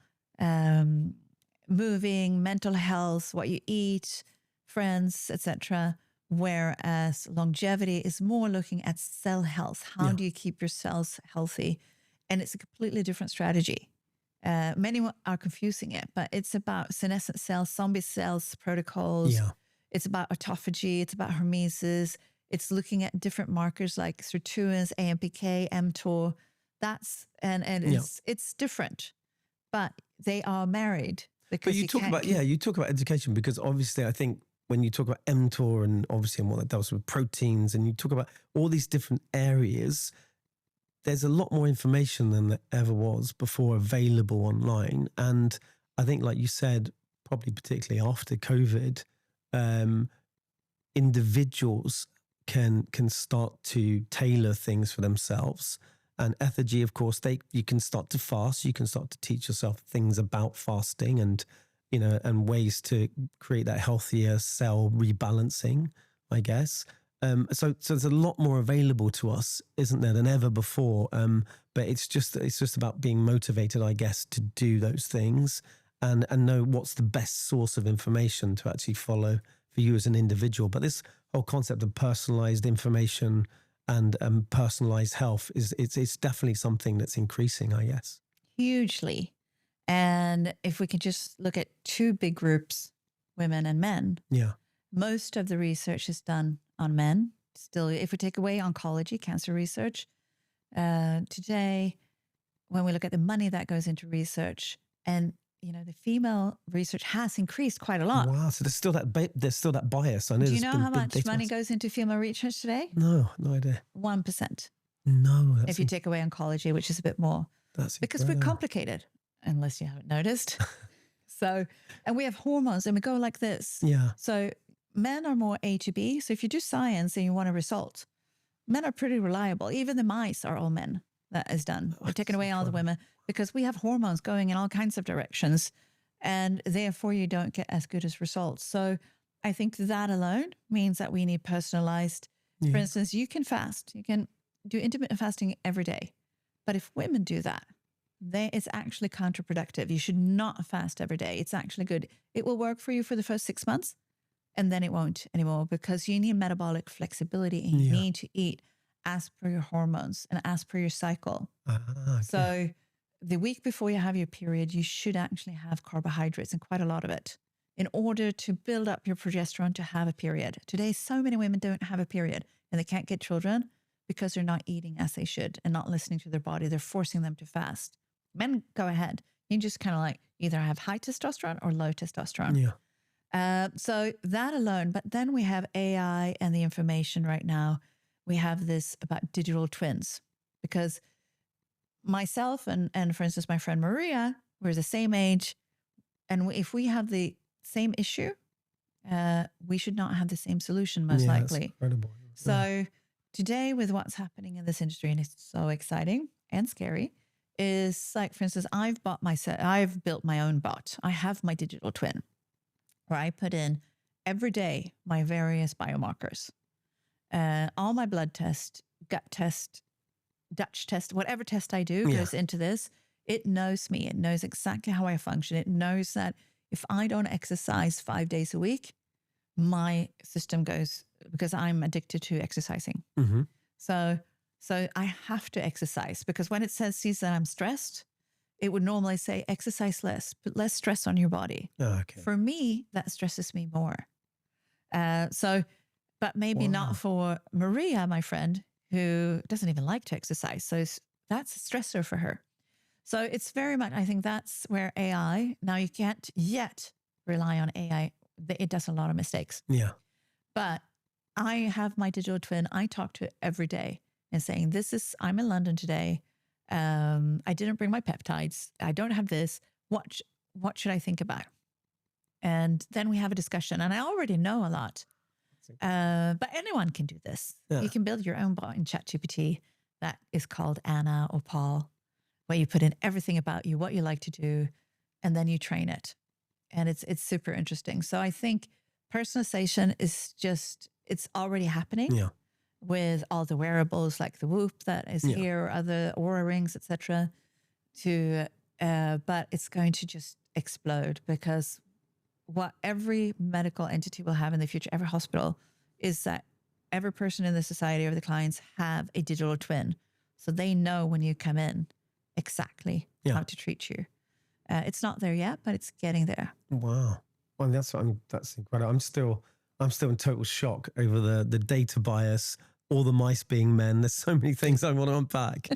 moving, mental health, what you eat, friends, etc. Whereas longevity is more looking at cell health. How do you keep your cells healthy? And it's a completely different strategy. Many are confusing it, but it's about senescent cells, zombie cells protocols. Yeah. It's about autophagy. It's about hormesis. It's looking at different markers like sirtuins, AMPK, mTOR. It's different, but they are married because but you talk about education, because obviously I think when you talk about mTOR and obviously what that does with proteins, and you talk about all these different areas, there's a lot more information than there ever was before available online. And I think, like you said, probably particularly after COVID, individuals can start to tailor things for themselves. And Ethergy, of course, you can start to fast. You can start to teach yourself things about fasting and, and ways to create that healthier cell rebalancing, I guess. So there's a lot more available to us, isn't there, than ever before? But it's just about being motivated, I guess, to do those things and know what's the best source of information to actually follow for you as an individual. But this whole concept of personalized information and personalized health it's definitely something that's increasing, I guess. Hugely. And if we could just look at two big groups, women and men. Yeah. Most of the research is done on men. Still, if we take away oncology, cancer research, today, when we look at the money that goes into research, and the female research has increased quite a lot. Wow! So there's still that bias. I know. Do you know how much money goes into female research today? No idea. 1%. No. If you take away oncology, which is a bit more, that's because we're complicated, unless you haven't noticed. So, and we have hormones, and we go like this. Yeah. So men are more A to B. So if you do science and you want a result, men are pretty reliable. Even the mice are all men. That is done. We're taking away all the women because we have hormones going in all kinds of directions, and therefore you don't get as good as results. So I think that alone means that we need personalized. For instance, you can fast. You can do intermittent fasting every day. But if women do that, it's actually counterproductive. You should not fast every day. It's actually good. It will work for you for the first 6 months, and then it won't anymore, because you need metabolic flexibility and you need to eat as per your hormones and as per your cycle. Okay. So the week before you have your period, you should actually have carbohydrates, and quite a lot of it, in order to build up your progesterone to have a period. Today, so many women don't have a period and they can't get children because they're not eating as they should and not listening to their body. They're forcing them to fast. Men, go ahead. You just kind of like either have high testosterone or low testosterone. Yeah. So that alone, but then we have AI and the information right now. We have this about digital twins, because myself and for instance, my friend Maria, we're the same age. And if we have the same issue, we should not have the same solution, most likely. That's incredible. So today, with what's happening in this industry, and it's so exciting and scary, is like, for instance, I've built my own bot. I have my digital twin where I put in every day my various biomarkers, all my blood test, gut test, Dutch test, whatever test I do goes into this. It knows me. It knows exactly how I function. It knows that if I don't exercise 5 days a week, my system goes, because I'm addicted to exercising. Mm-hmm. So I have to exercise, because when it sees that I'm stressed, it would normally say exercise less, put less stress on your body. Oh, okay. For me, that stresses me more. But maybe not for Maria, my friend, who doesn't even like to exercise. So that's a stressor for her. So it's very much, I think that's where AI, now you can't yet rely on AI. It does a lot of mistakes. Yeah. But I have my digital twin. I talk to it every day and saying, I'm in London today. I didn't bring my peptides. I don't have this. What should I think about? And then we have a discussion, and I already know a lot. But anyone can do this. Yeah. You can build your own bot in ChatGPT that is called Anna or Paul, where you put in everything about you, what you like to do, and then you train it. And it's super interesting. So I think personalization is it's already happening with all the wearables like the Whoop that is here, or other Aura rings, etc. But it's going to just explode, because what every medical entity will have in the future, every hospital, is that every person in the society or the clients have a digital twin. So they know when you come in exactly how to treat you. It's not there yet, but it's getting there. Wow. Well, that's incredible. I'm still in total shock over the data bias, all the mice being men. There's so many things I want to unpack.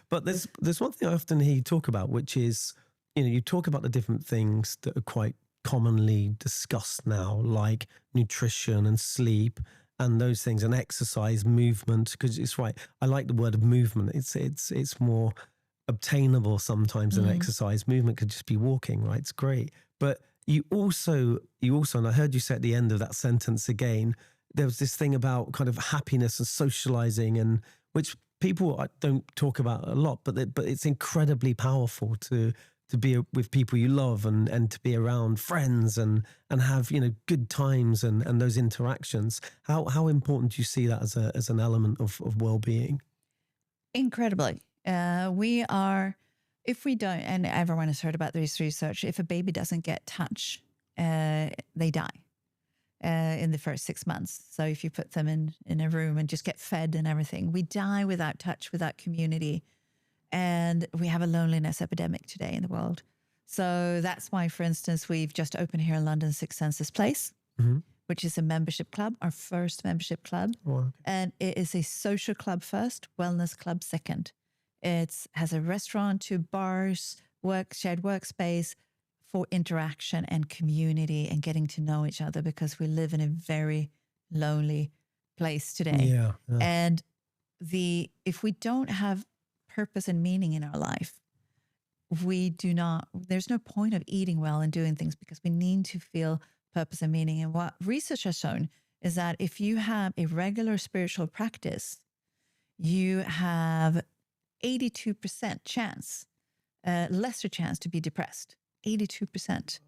But there's one thing I often hear you talk about, which is, you talk about the different things that are quite commonly discussed now, like nutrition and sleep and those things, and exercise, movement, because it's right. I like the word of movement. It's more obtainable sometimes than exercise. Movement could just be walking, right? It's great. But you also, and I heard you say at the end of that sentence again, there was this thing about kind of happiness and socializing, and which people don't talk about a lot, but it's incredibly powerful to be with people you love and to be around friends and have, good times and those interactions. How important do you see that as an element of well-being? Incredibly. If we don't, and everyone has heard about this research, if a baby doesn't get touch, they die in the first 6 months. So if you put them in a room and just get fed and everything, we die without touch, without community. And we have a loneliness epidemic today in the world. So that's why, for instance, we've just opened here in London, Six Senses Place, which is a membership club, our first membership club. Oh, okay. And it is a social club first, wellness club second. It has a restaurant, 2 bars, shared workspace for interaction and community and getting to know each other, because we live in a very lonely place today. Yeah. And if we don't have purpose and meaning in our life, there's no point of eating well and doing things, because we need to feel purpose and meaning. And what research has shown is that if you have a regular spiritual practice, you have 82% chance, lesser chance to be depressed, 82%.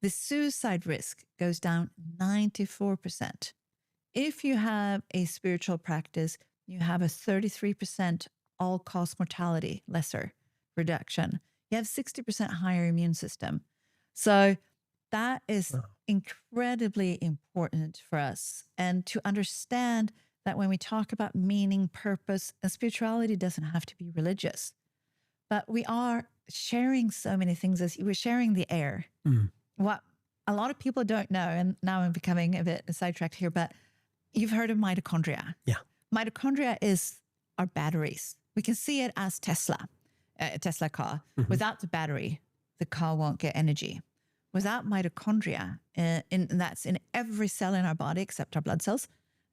The suicide risk goes down 94%. If you have a spiritual practice, you have a 33% all-cause mortality, lesser reduction. You have 60% higher immune system. So that is incredibly important for us. And to understand that when we talk about meaning, purpose, and spirituality doesn't have to be religious, but we are sharing so many things. As we're sharing the air. What a lot of people don't know, and now I'm becoming a bit sidetracked here, but you've heard of mitochondria. Yeah. Mitochondria is our batteries. We can see it as a Tesla car. Without the battery, the car won't get energy. Without mitochondria, and that's in every cell in our body except our blood cells,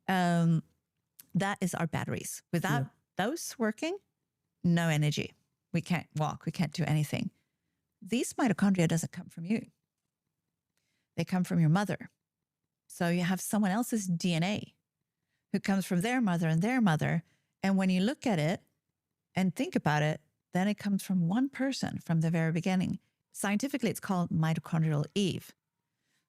that is our batteries. Without those working, no energy. We can't walk. We can't do anything. These mitochondria doesn't come from you. They come from your mother. So you have someone else's DNA who comes from their mother and their mother. And when you look at it and think about it, then it comes from one person from the very beginning. Scientifically, it's called mitochondrial Eve.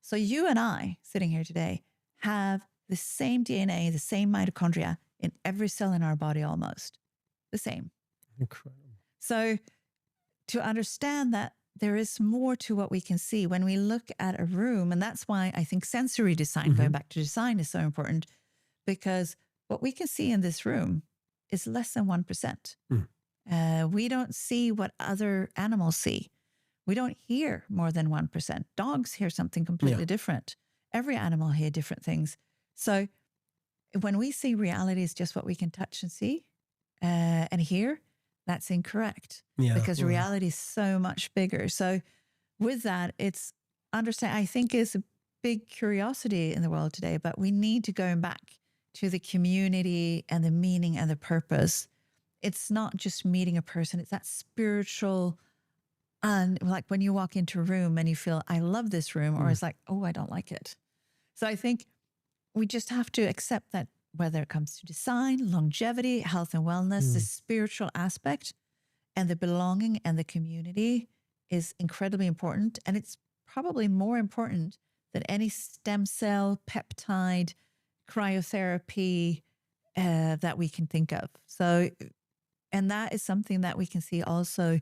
So you and I, sitting here today, have the same DNA, the same mitochondria in every cell in our body almost. The same. Incredible. So to understand that there is more to what we can see when we look at a room, and that's why I think sensory design, going back to design, is so important, because what we can see in this room is less than 1%. We don't see what other animals see. We don't hear more than 1%. Dogs hear something completely different. Every animal hears different things. So when we see reality is just what we can touch and see and hear, that's incorrect, because reality is so much bigger. So with that, it's understand. I think it's a big curiosity in the world today, but we need to go back to the community and the meaning and the purpose. It's not just meeting a person. It's that spiritual, and like when you walk into a room and you feel, I love this room, or it's like, oh, I don't like it. So I think we just have to accept that whether it comes to design, longevity, health and wellness, the spiritual aspect and the belonging and the community is incredibly important. And it's probably more important than any stem cell, peptide, cryotherapy that we can think of. So, and that is something that we can see also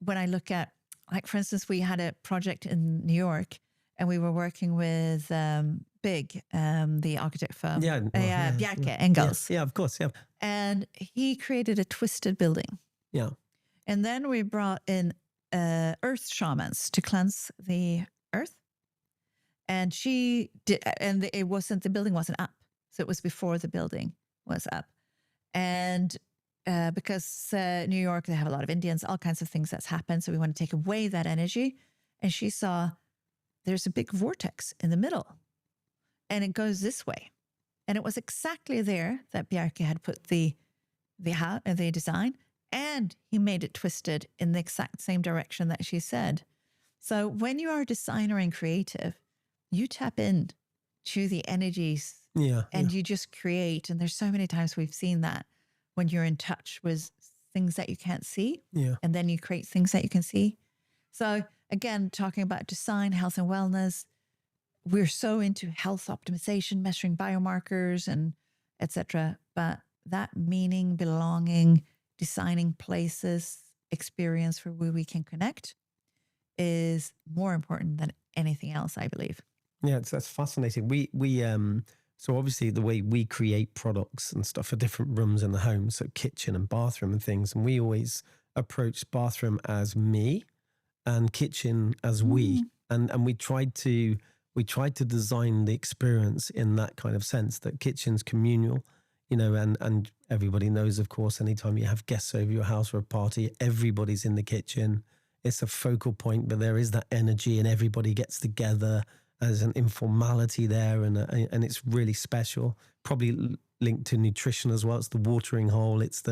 when I look at, like, for instance, we had a project in New York and we were working with Big, the architect firm. Bjarke Engels. Yeah, of course, yeah. And he created a twisted building. Yeah. And then we brought in earth shamans to cleanse the earth. And she did, and the building wasn't up. So it was before the building was up. And because New York, they have a lot of Indians, all kinds of things that's happened. So we want to take away that energy. And she saw there's a big vortex in the middle and it goes this way. And it was exactly there that Bjarke had put the design, and he made it twisted in the exact same direction that she said. So when you are a designer and creative, you tap in to the energies and you just create. And there's so many times we've seen that when you're in touch with things that you can't see, and then you create things that you can see. So again, talking about design, health and wellness, we're so into health optimization, measuring biomarkers and etc. But that meaning, belonging, designing places, experience for where we can connect is more important than anything else, I believe. Yeah, that's fascinating. We so obviously the way we create products and stuff for different rooms in the home, so kitchen and bathroom and things, and we always approach bathroom as me and kitchen as we, and we tried to design the experience in that kind of sense, that kitchen's communal, and everybody knows, of course, anytime you have guests over your house or a party, everybody's in the kitchen. It's a focal point, but there is that energy and everybody gets together. There's an informality there, and it's really special. Probably linked to nutrition as well. It's the watering hole. It's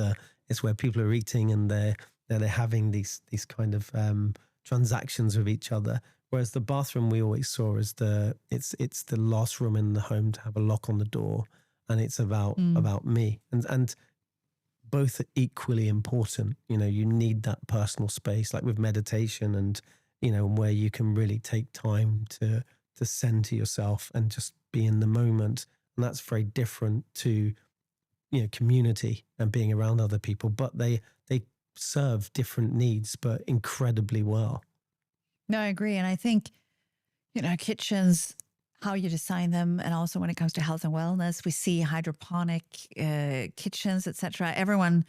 where people are eating and they're having these kind of transactions with each other. Whereas the bathroom we always saw as it's the last room in the home to have a lock on the door, and it's about me, and both are equally important. You need that personal space, like with meditation, and where you can really take time to center yourself and just be in the moment. And that's very different to community and being around other people, but they serve different needs, but incredibly well. No, I agree. And I think, kitchens, how you design them, and also when it comes to health and wellness, we see hydroponic kitchens, etc. Everyone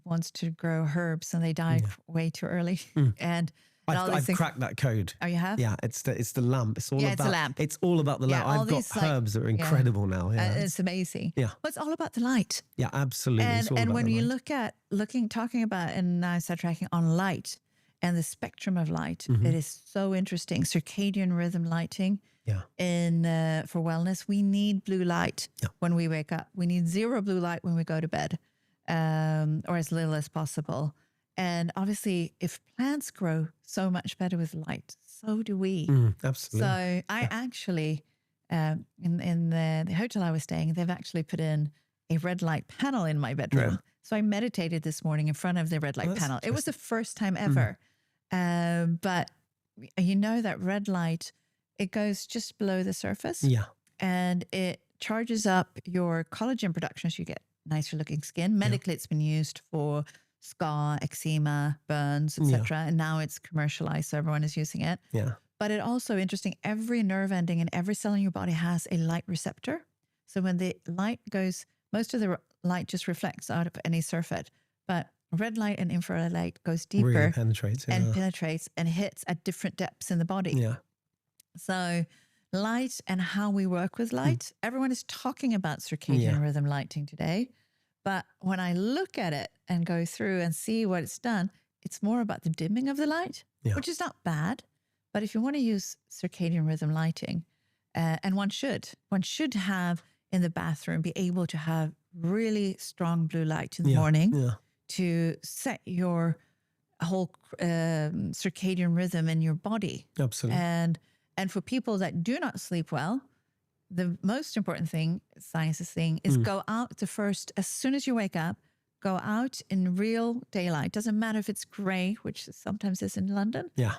wants to grow herbs and they die way too early. And I've cracked that code. Oh, you have? Yeah, it's the lamp. It's all about it's a lamp. It's all about the lamp. I've got herbs that are incredible now. Yeah, it's amazing. Yeah, but it's all about the light. Yeah, absolutely. And when you look at talking about, and now I start tracking on light and the spectrum of light, it is so interesting. Circadian rhythm lighting. Yeah. For wellness, we need blue light when we wake up. We need zero blue light when we go to bed, or as little as possible. And obviously, if plants grow so much better with light, so do we. Absolutely. So I actually, in the hotel I was staying, they've actually put in a red light panel in my bedroom. So I meditated this morning in front of the red light panel. It was the first time ever. But you know that red light, it goes just below the surface. Yeah. And it charges up your collagen production so you get nicer looking skin. Medically, it's been used for scar, eczema, burns, etc. And now it's commercialized, so everyone is using it. Yeah. But it also interesting, every nerve ending and every cell in your body has a light receptor. So when the light goes, most of the light just reflects out of any surface. But red light and infrared light goes deeper, really penetrates and hits at different depths in the body. Yeah. So light and how we work with light, everyone is talking about circadian rhythm lighting today. But when I look at it and go through and see what it's done, it's more about the dimming of the light, which is not bad. But if you want to use circadian rhythm lighting, and one should have in the bathroom, be able to have really strong blue light in the morning to set your whole circadian rhythm in your body. Absolutely. And for people that do not sleep well, the most important thing, science is saying, is go out as soon as you wake up, go out in real daylight. Doesn't matter if it's gray, which sometimes is in London. Yeah.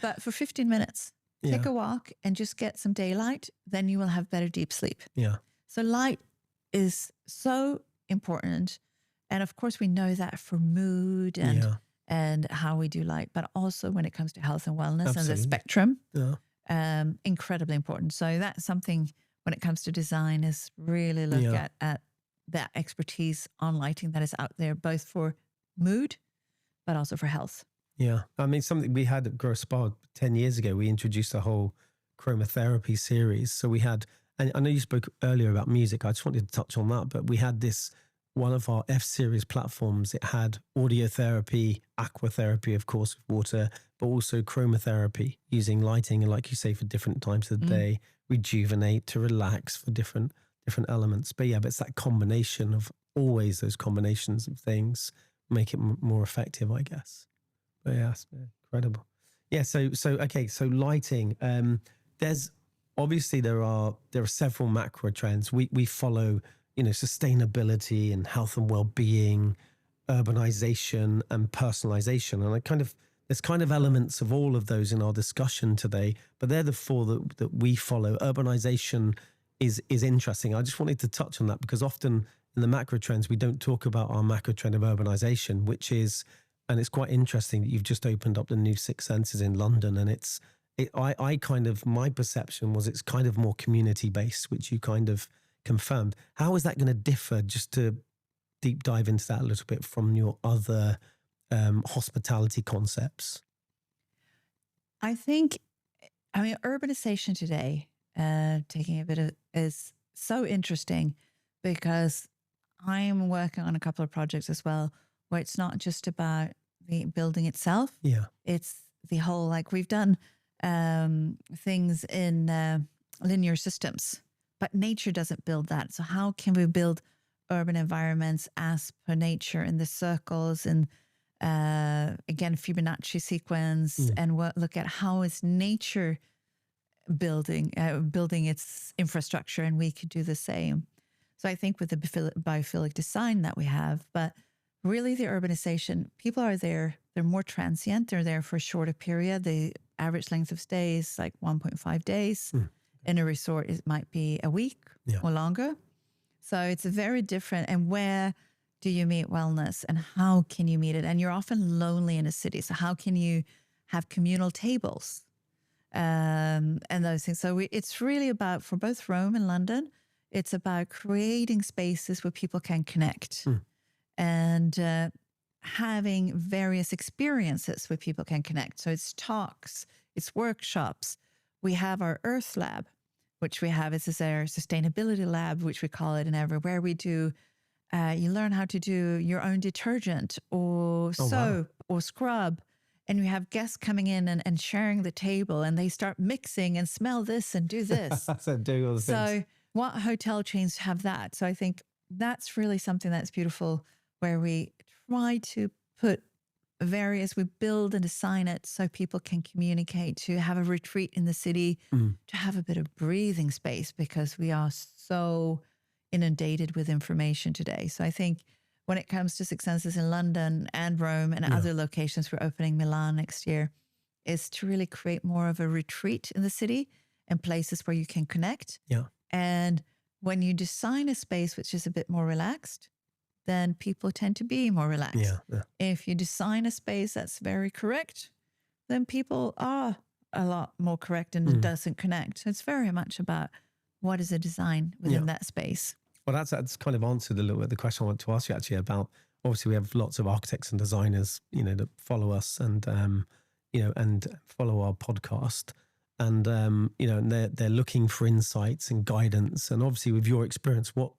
But for 15 minutes, take a walk and just get some daylight, then you will have better deep sleep. Yeah. So light is so important. And of course, we know that for mood and how we do light, but also when it comes to health and wellness and the spectrum, incredibly important. So that's something when it comes to design is really look at that expertise on lighting that is out there, both for mood, but also for health. Yeah. I mean, something we had at GROHE Spa 10 years ago, we introduced a whole chromotherapy series. So we had, and I know you spoke earlier about music, I just wanted to touch on that, but we had this, one of our F-series platforms, it had audio therapy, aquatherapy, of course, with water, but also chromotherapy using lighting. And like you say, for different times of the day, rejuvenate, to relax, for different elements. But but it's that combination of always those combinations of things make it more effective, I guess. But it's incredible. Yeah. So lighting, there's obviously there are several macro trends. We follow, sustainability and health and well-being, urbanization and personalization. And there's kind of elements of all of those in our discussion today, but they're the four that we follow. Urbanization is interesting. I just wanted to touch on that because often in the macro trends, we don't talk about our macro trend of urbanization, which is, and it's quite interesting that you've just opened up the new Six Senses in London. And my perception was it's kind of more community based, which you kind of confirmed. How is that going to differ, just to deep dive into that a little bit, from your other hospitality concepts? I mean, urbanization today, taking a bit of, is so interesting because I'm working on a couple of projects as well, where it's not just about the building itself. Yeah. It's the whole, like we've done things in linear systems, but nature doesn't build that. So how can we build urban environments as per nature in the circles and again, Fibonacci sequence and look at how is nature building its infrastructure, and we could do the same. So I think with the biophilic design that we have, but really the urbanization, people are there, they're more transient, they're there for a shorter period. The average length of stay is like 1.5 days. In a resort, it might be a week or longer. So it's very different. And where do you meet wellness and how can you meet it? And you're often lonely in a city. So how can you have communal tables and those things? So it's really about, for both Rome and London, it's about creating spaces where people can connect and having various experiences where people can connect. So it's talks, it's workshops. We have our Earth Lab, which we have. This is our sustainability lab, which we call it, and everywhere we do, you learn how to do your own detergent or soap or scrub. And we have guests coming in and sharing the table, and they start mixing and smell this and do this. So do all the things. So what hotel chains have that? So I think that's really something that's beautiful, where we try to put we build and design it so people can communicate, to have a retreat in the city, to have a bit of breathing space, because we are so inundated with information today. So I think when it comes to Six Senses in London and Rome and other locations, we're opening Milan next year, is to really create more of a retreat in the city and places where you can connect. Yeah. And when you design a space which is a bit more relaxed, then people tend to be more relaxed. Yeah. Yeah. If you design a space that's very correct, then people are a lot more correct and it doesn't connect. So it's very much about what is the design within that space. Well, that's kind of answered a little bit the question I want to ask you actually about. Obviously, we have lots of architects and designers, that follow us and and follow our podcast, and and they're looking for insights and guidance. And obviously, with your experience, what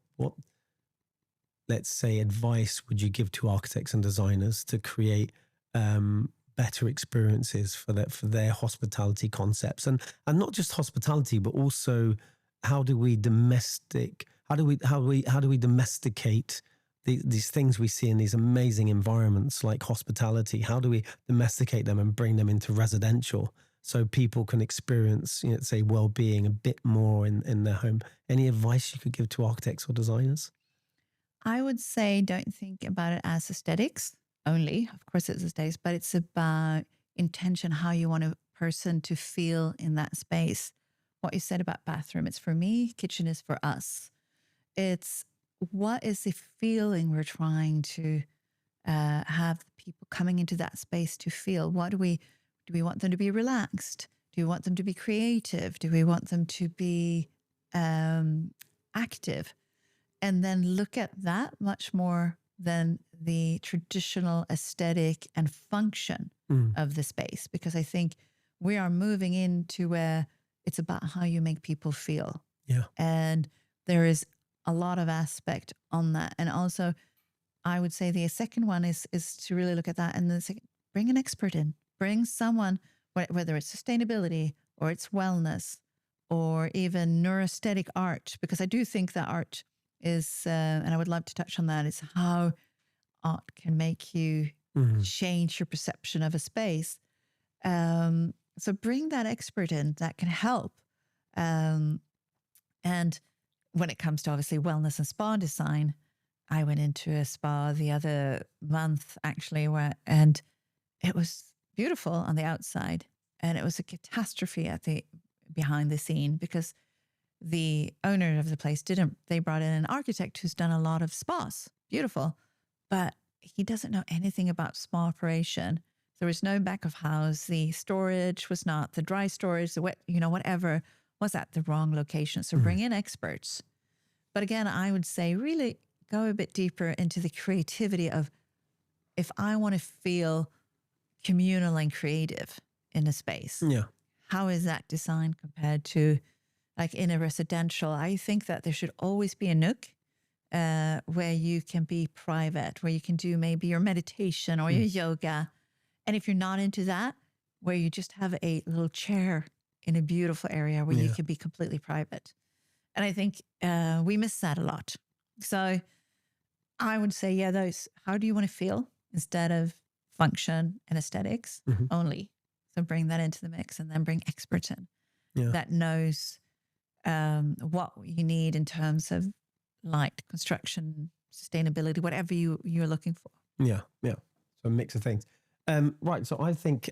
let's say advice would you give to architects and designers to create better experiences for their hospitality concepts, and not just hospitality, but also how do we domesticate these things we see in these amazing environments like hospitality? How do we domesticate them and bring them into residential so people can experience, say, well-being a bit more in their home? Any advice you could give to architects or designers? I would say don't think about it as aesthetics only. Of course, it's aesthetics, but it's about intention, how you want a person to feel in that space. What you said about bathroom, it's for me, kitchen is for us. It's what is the feeling we're trying to have people coming into that space to feel? What do we want them to be relaxed? Do we want them to be creative? Do we want them to be active? And then look at that much more than the traditional aesthetic and function of the space, because I think we are moving into where it's about how you make people feel. Yeah. And there is a lot of aspect on that. And also, I would say the second one is to really look at that and then bring an expert in. Bring someone, whether it's sustainability or it's wellness or even neuroaesthetic art, because I do think that art is, and I would love to touch on that, is how art can make you change your perception of a space. So bring that expert in that can help. And when it comes to obviously wellness and spa design, I went into a spa the other month actually, and it was beautiful on the outside, and it was a catastrophe behind the scene, because the owner of the place they brought in an architect who's done a lot of spas, beautiful, but he doesn't know anything about spa operation. There was no back of house. The storage was not, the dry storage, the wet, whatever was at the wrong location. So bring in experts. But again, I would say really go a bit deeper into the creativity of, if I want to feel communal and creative in a space, how is that designed compared to like in a residential? I think that there should always be a nook where you can be private, where you can do maybe your meditation or your yoga. And if you're not into that, where you just have a little chair in a beautiful area where you can be completely private. And I think we miss that a lot. So I would say, those, how do you want to feel instead of function and aesthetics only? So bring that into the mix and then bring experts in that knows what you need in terms of light, construction, sustainability, whatever you're looking for. Yeah. So a mix of things. Right. So I think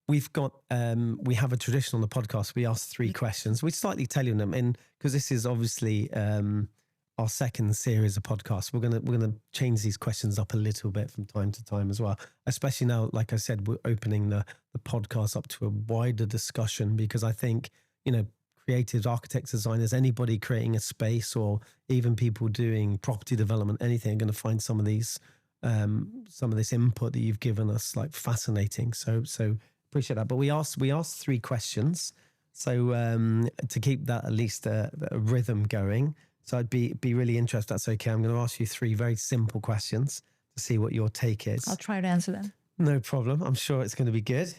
we've got, we have a tradition on the podcast. We ask 3 questions. We're slightly tailoring them in because this is obviously our second series of podcasts. We're gonna change these questions up a little bit from time to time as well. Especially now, like I said, we're opening the podcast up to a wider discussion, because I think, creatives, architects, designers, anybody creating a space, or even people doing property development, anything, are going to find some of this input that you've given us like fascinating. So appreciate that. But we asked 3 questions, so to keep that at least a rhythm going. So I'd be really interested. That's okay. I'm going to ask you 3 very simple questions to see what your take is. I'll try to answer them. No problem. I'm sure it's going to be good.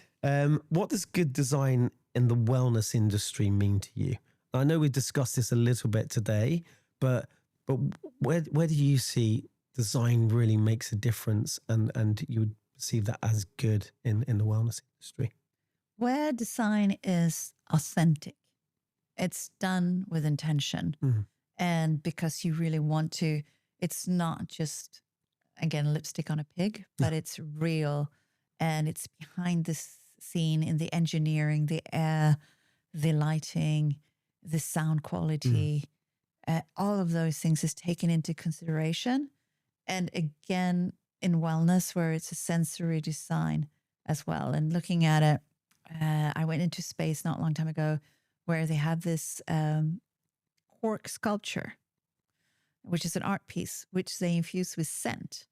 What does good design in the wellness industry mean to you? I know we discussed this a little bit today, but where do you see design really makes a difference, and you would perceive that as good in the wellness industry? Where design is authentic, it's done with intention. And because you really want to, it's not just again, lipstick on a pig, but it's real. And it's behind this scene in the engineering, the air, the lighting, the sound quality, all of those things is taken into consideration. And again, in wellness, where it's a sensory design as well. And looking at it, I went into space not a long time ago where they have this cork sculpture, which is an art piece, which they infuse with scent.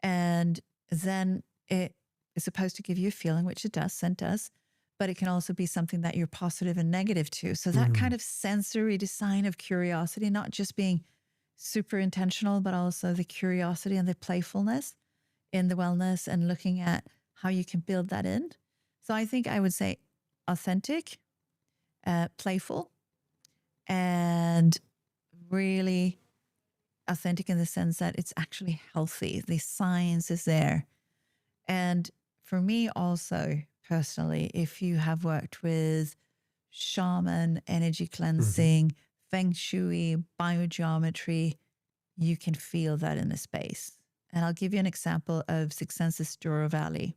And then it is supposed to give you a feeling, which it does, scent does, but it can also be something that you're positive and negative to. So that kind of sensory design of curiosity, not just being super intentional, but also the curiosity and the playfulness in the wellness and looking at how you can build that in. So I think I would say authentic, playful, and really authentic in the sense that it's actually healthy. The science is there. And for me also, personally, if you have worked with shaman, energy cleansing, feng shui, biogeometry, you can feel that in the space. And I'll give you an example of Six Senses Douro Valley,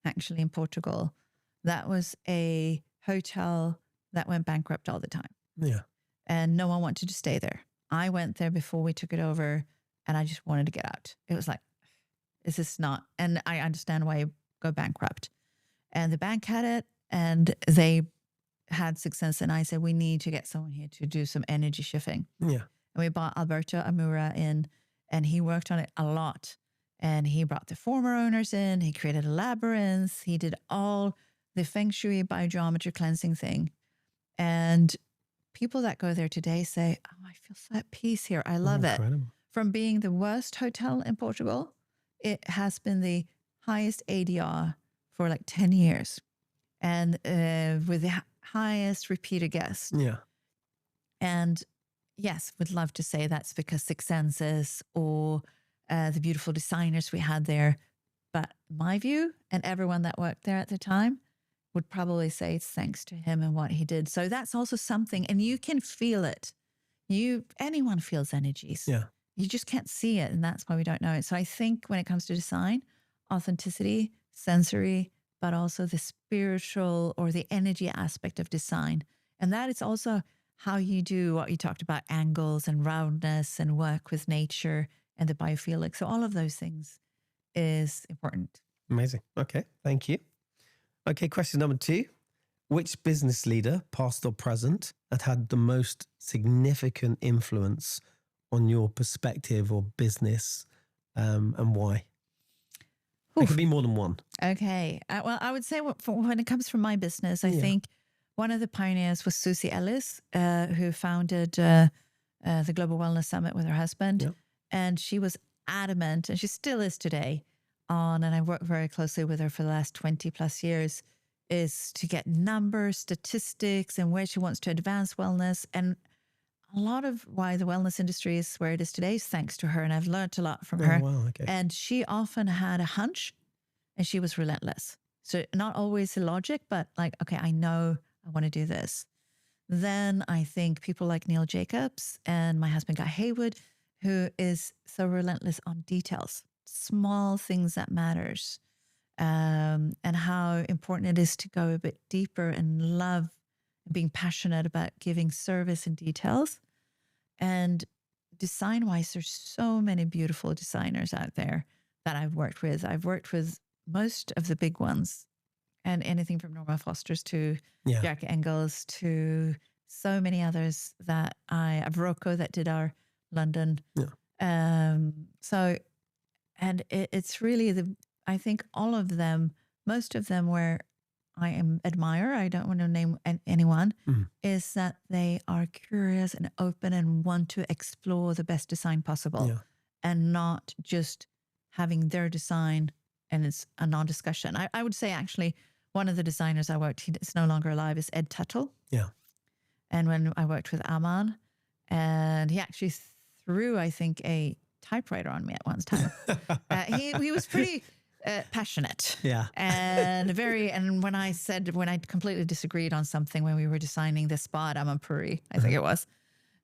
actually in Portugal. That was a hotel that went bankrupt all the time. Yeah. And no one wanted to stay there. I went there before we took it over and I just wanted to get out. It was like, is this not? And I understand why you go bankrupt. And the bank had it and they had Six Sense. And I said, we need to get someone here to do some energy shifting. Yeah. And we brought Alberto Amura in and he worked on it a lot. And he brought the former owners in. He created a labyrinth. He did all the feng shui biogeometry cleansing thing. And people that go there today say, oh, I feel so at peace here. I love it. From being the worst hotel in Portugal, it has been the highest ADR for like 10 years. And with the highest repeated guests. Yeah. And yes, would love to say that's because Six Senses or the beautiful designers we had there. But my view, and everyone that worked there at the time, would probably say it's thanks to him and what he did. So that's also something, and you can feel it. Anyone feels energies. Yeah. You just can't see it, and that's why we don't know it. So I think when it comes to design, authenticity, sensory, but also the spiritual or the energy aspect of design. And that is also how you do what you talked about, angles and roundness and work with nature and the biophilic. So all of those things is important. Amazing. Okay. Thank you. Okay. Question number 2. Which business leader, past or present, had the most significant influence on your perspective or business, and why? It could be more than one. Okay. Well, I would say when it comes from my business, I think one of the pioneers was Susie Ellis, who founded the Global Wellness Summit with her husband. Yep. And she was adamant, and she still is today, and I worked very closely with her for the last 20 plus years, is to get numbers, statistics, and where she wants to advance wellness. And a lot of why the wellness industry is where it is today is thanks to her. And I've learned a lot from her. Wow, okay. And she often had a hunch and she was relentless. So not always the logic, but like, okay, I know I want to do this. Then I think people like Neil Jacobs and my husband, Guy Haywood, who is so relentless on details, small things that matters, and how important it is to go a bit deeper and love and being passionate about giving service and details. And design-wise, there's so many beautiful designers out there that I've worked with. I've worked with most of the big ones, and anything from Norma Foster's to Jack Engels to so many others that I've Rocco that did our London. It's really I think all of them, most of them where I admire, I don't want to name anyone, is that they are curious and open and want to explore the best design possible and not just having their design and it's a non-discussion. I would say actually one of the designers I worked, he's no longer alive, is Ed Tuttle. Yeah. And when I worked with Aman, and he actually threw, I think, a typewriter on me at one time. He was pretty passionate. Yeah. And when I completely disagreed on something when we were designing the spa at Amapuri, I think it was,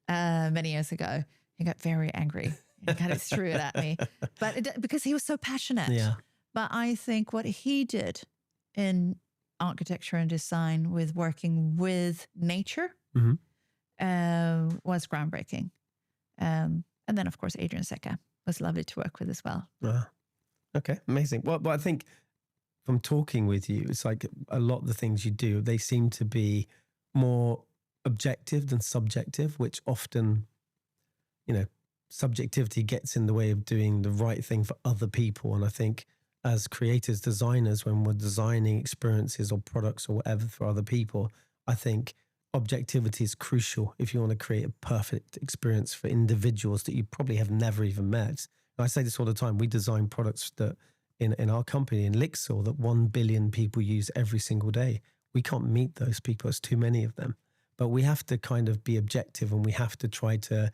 many years ago, he got very angry. He kind of threw it at me, but because he was so passionate. Yeah. But I think what he did in architecture and design with working with nature was groundbreaking. And then, of course, Adrian Secca was lovely to work with as well. Okay, amazing. Well, but I think from talking with you, it's like a lot of the things you do, they seem to be more objective than subjective, which often, subjectivity gets in the way of doing the right thing for other people. And I think as creators, designers, when we're designing experiences or products or whatever for other people, I think objectivity is crucial if you want to create a perfect experience for individuals that you probably have never even met. And I say this all the time. We design products that in our company, in LIXIL, that 1 billion people use every single day. We can't meet those people. It's too many of them. But we have to kind of be objective, and we have to try to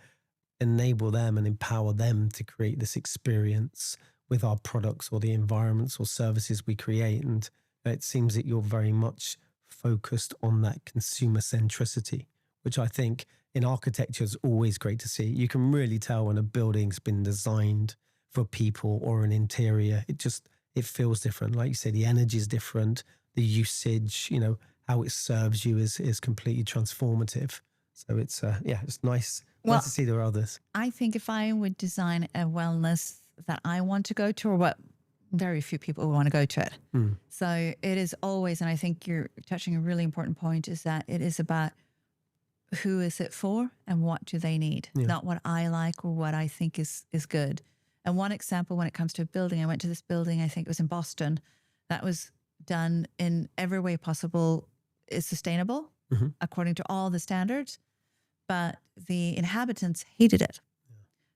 enable them and empower them to create this experience with our products or the environments or services we create. And it seems that you're very much focused on that consumer centricity, which I think in architecture is always great to see. You can really tell when a building's been designed for people or an interior. It feels different. Like you say, the energy is different. The usage, how it serves you is completely transformative. So it's nice. Nice to see there are others. I think if I would design a wellness that I want to go to, or what very few people want to go to it. So it is always, and I think you're touching a really important point, is that it is about who is it for and what do they need, not what I like or what I think is good. And one example, when it comes to a building, I went to this building, I think it was in Boston, that was done in every way possible, is sustainable according to all the standards. But the inhabitants hated it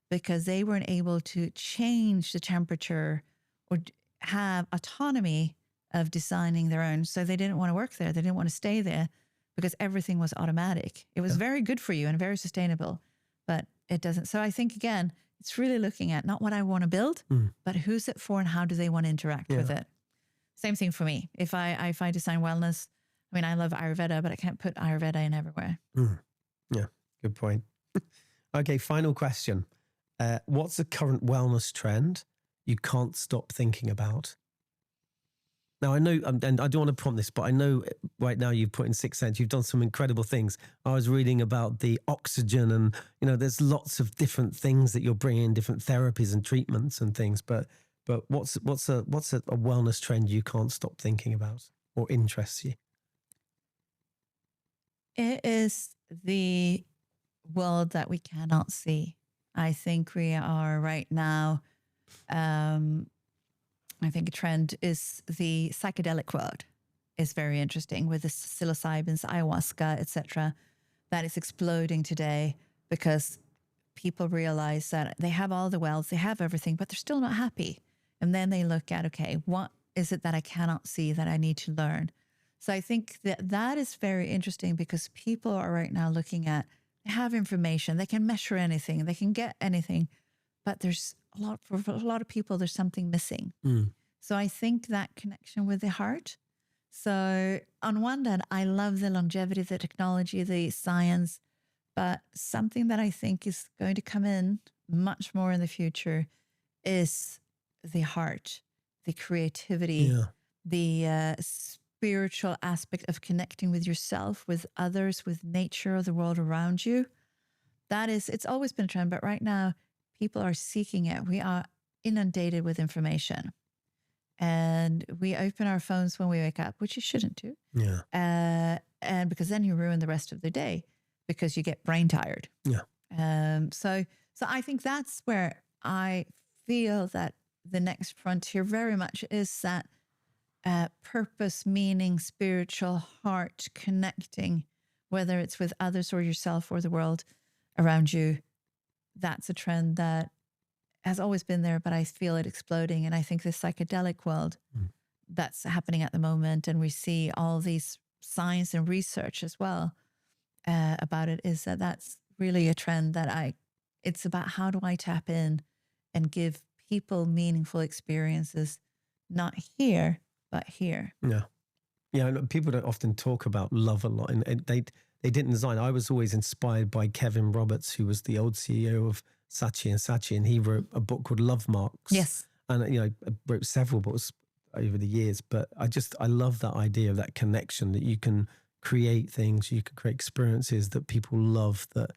because they weren't able to change the temperature or have autonomy of designing their own. So they didn't want to work there. They didn't want to stay there because everything was automatic. It was very good for you and very sustainable, but it doesn't. So I think, again, it's really looking at not what I want to build, but who's it for and how do they want to interact with it. Same thing for me. If I design wellness, I mean, I love Ayurveda, but I can't put Ayurveda in everywhere. Yeah, good point. Okay, final question. What's the current wellness trend you can't stop thinking about? Now, I know, and I don't want to prompt this, but I know right now you've put in 6 Sense, you've done some incredible things. I was reading about the oxygen and, there's lots of different things that you're bringing in, different therapies and treatments and things. But what's a wellness trend you can't stop thinking about or interests you? It is the world that we cannot see. I think we are right now, I think a trend is the psychedelic world is very interesting with the psilocybins, ayahuasca, etc. That is exploding today because people realize that they have all the wealth, they have everything, but they're still not happy. And then they look at, okay, what is it that I cannot see that I need to learn? So I think that is very interesting because people are right now looking at, they have information, they can measure anything, they can get anything, but there's for a lot of people, there's something missing. So I think that connection with the heart. So on one hand, I love the longevity, the technology, the science, but something that I think is going to come in much more in the future is the heart, the creativity, the spiritual aspect of connecting with yourself, with others, with nature, the world around you. It's always been a trend, but right now people are seeking it. We are inundated with information and we open our phones when we wake up, which you shouldn't do. And because then you ruin the rest of the day because you get brain tired. So I think that's where I feel that the next frontier very much is that purpose, meaning, spiritual heart connecting, whether it's with others or yourself or the world around you. That's a trend that has always been there, but I feel it exploding. And I think the psychedelic world that's happening at the moment, and we see all these science and research as well about it, is that that's really a trend that it's about how do I tap in and give people meaningful experiences, not here, but here. Yeah, people don't often talk about love a lot, and they didn't design. I was always inspired by Kevin Roberts, who was the old CEO of Saatchi, and he wrote a book called Love Marks. Yes. And, I wrote several books over the years, but I love that idea of that connection, that you can create things, you can create experiences that people love, that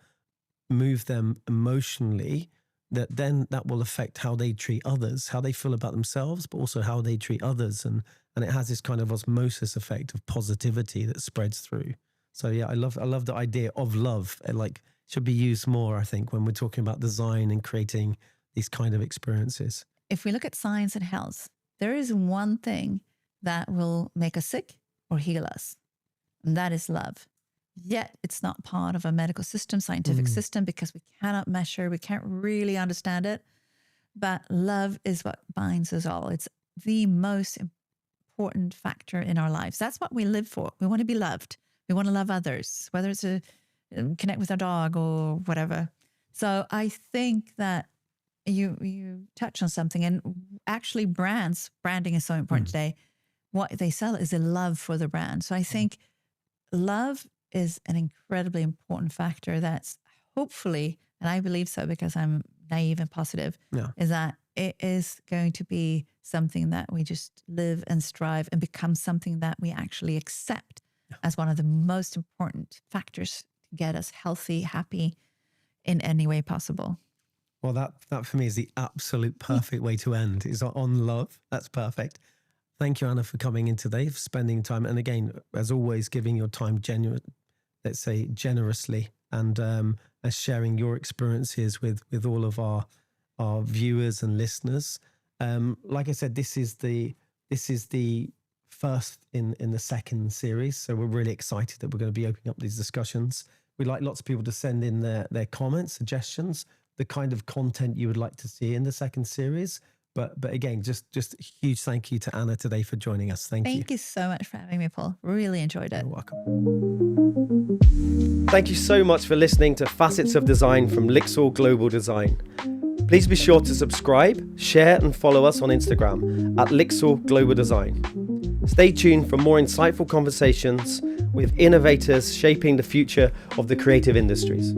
move them emotionally, that will affect how they treat others, how they feel about themselves, but also how they treat others. And it has this kind of osmosis effect of positivity that spreads through. So yeah, I love the idea of love. It should be used more, I think, when we're talking about design and creating these kind of experiences. If we look at science and health, there is one thing that will make us sick or heal us, and that is love. Yet it's not part of a medical system, scientific system, because we cannot measure, we can't really understand it. But love is what binds us all. It's the most important factor in our lives. That's what we live for. We want to be loved. We want to love others, whether it's to connect with our dog or whatever. So I think that you touch on something, and actually branding is so important today. What they sell is a love for the brand. So I think love is an incredibly important factor that's hopefully, and I believe so because I'm naive and positive, is that it is going to be something that we just live and strive and become something that we actually accept as one of the most important factors to get us healthy, happy in any way possible. Well, that for me is the absolute perfect way to end, is on love. That's perfect. Thank you, Anna, for coming in today, for spending time. And again, as always, giving your time generously, and sharing your experiences with all of our viewers and listeners. Like I said, this is the first in the second series. So we're really excited that we're going to be opening up these discussions. We'd like lots of people to send in their comments, suggestions, the kind of content you would like to see in the second series. But again, just a huge thank you to Anna today for joining us. Thank you. Thank you so much for having me, Paul. Really enjoyed it. You're welcome. Thank you so much for listening to Facets of Design from LIXIL Global Design. Please be sure to subscribe, share and follow us on Instagram at LIXIL Global Design. Stay tuned for more insightful conversations with innovators shaping the future of the creative industries.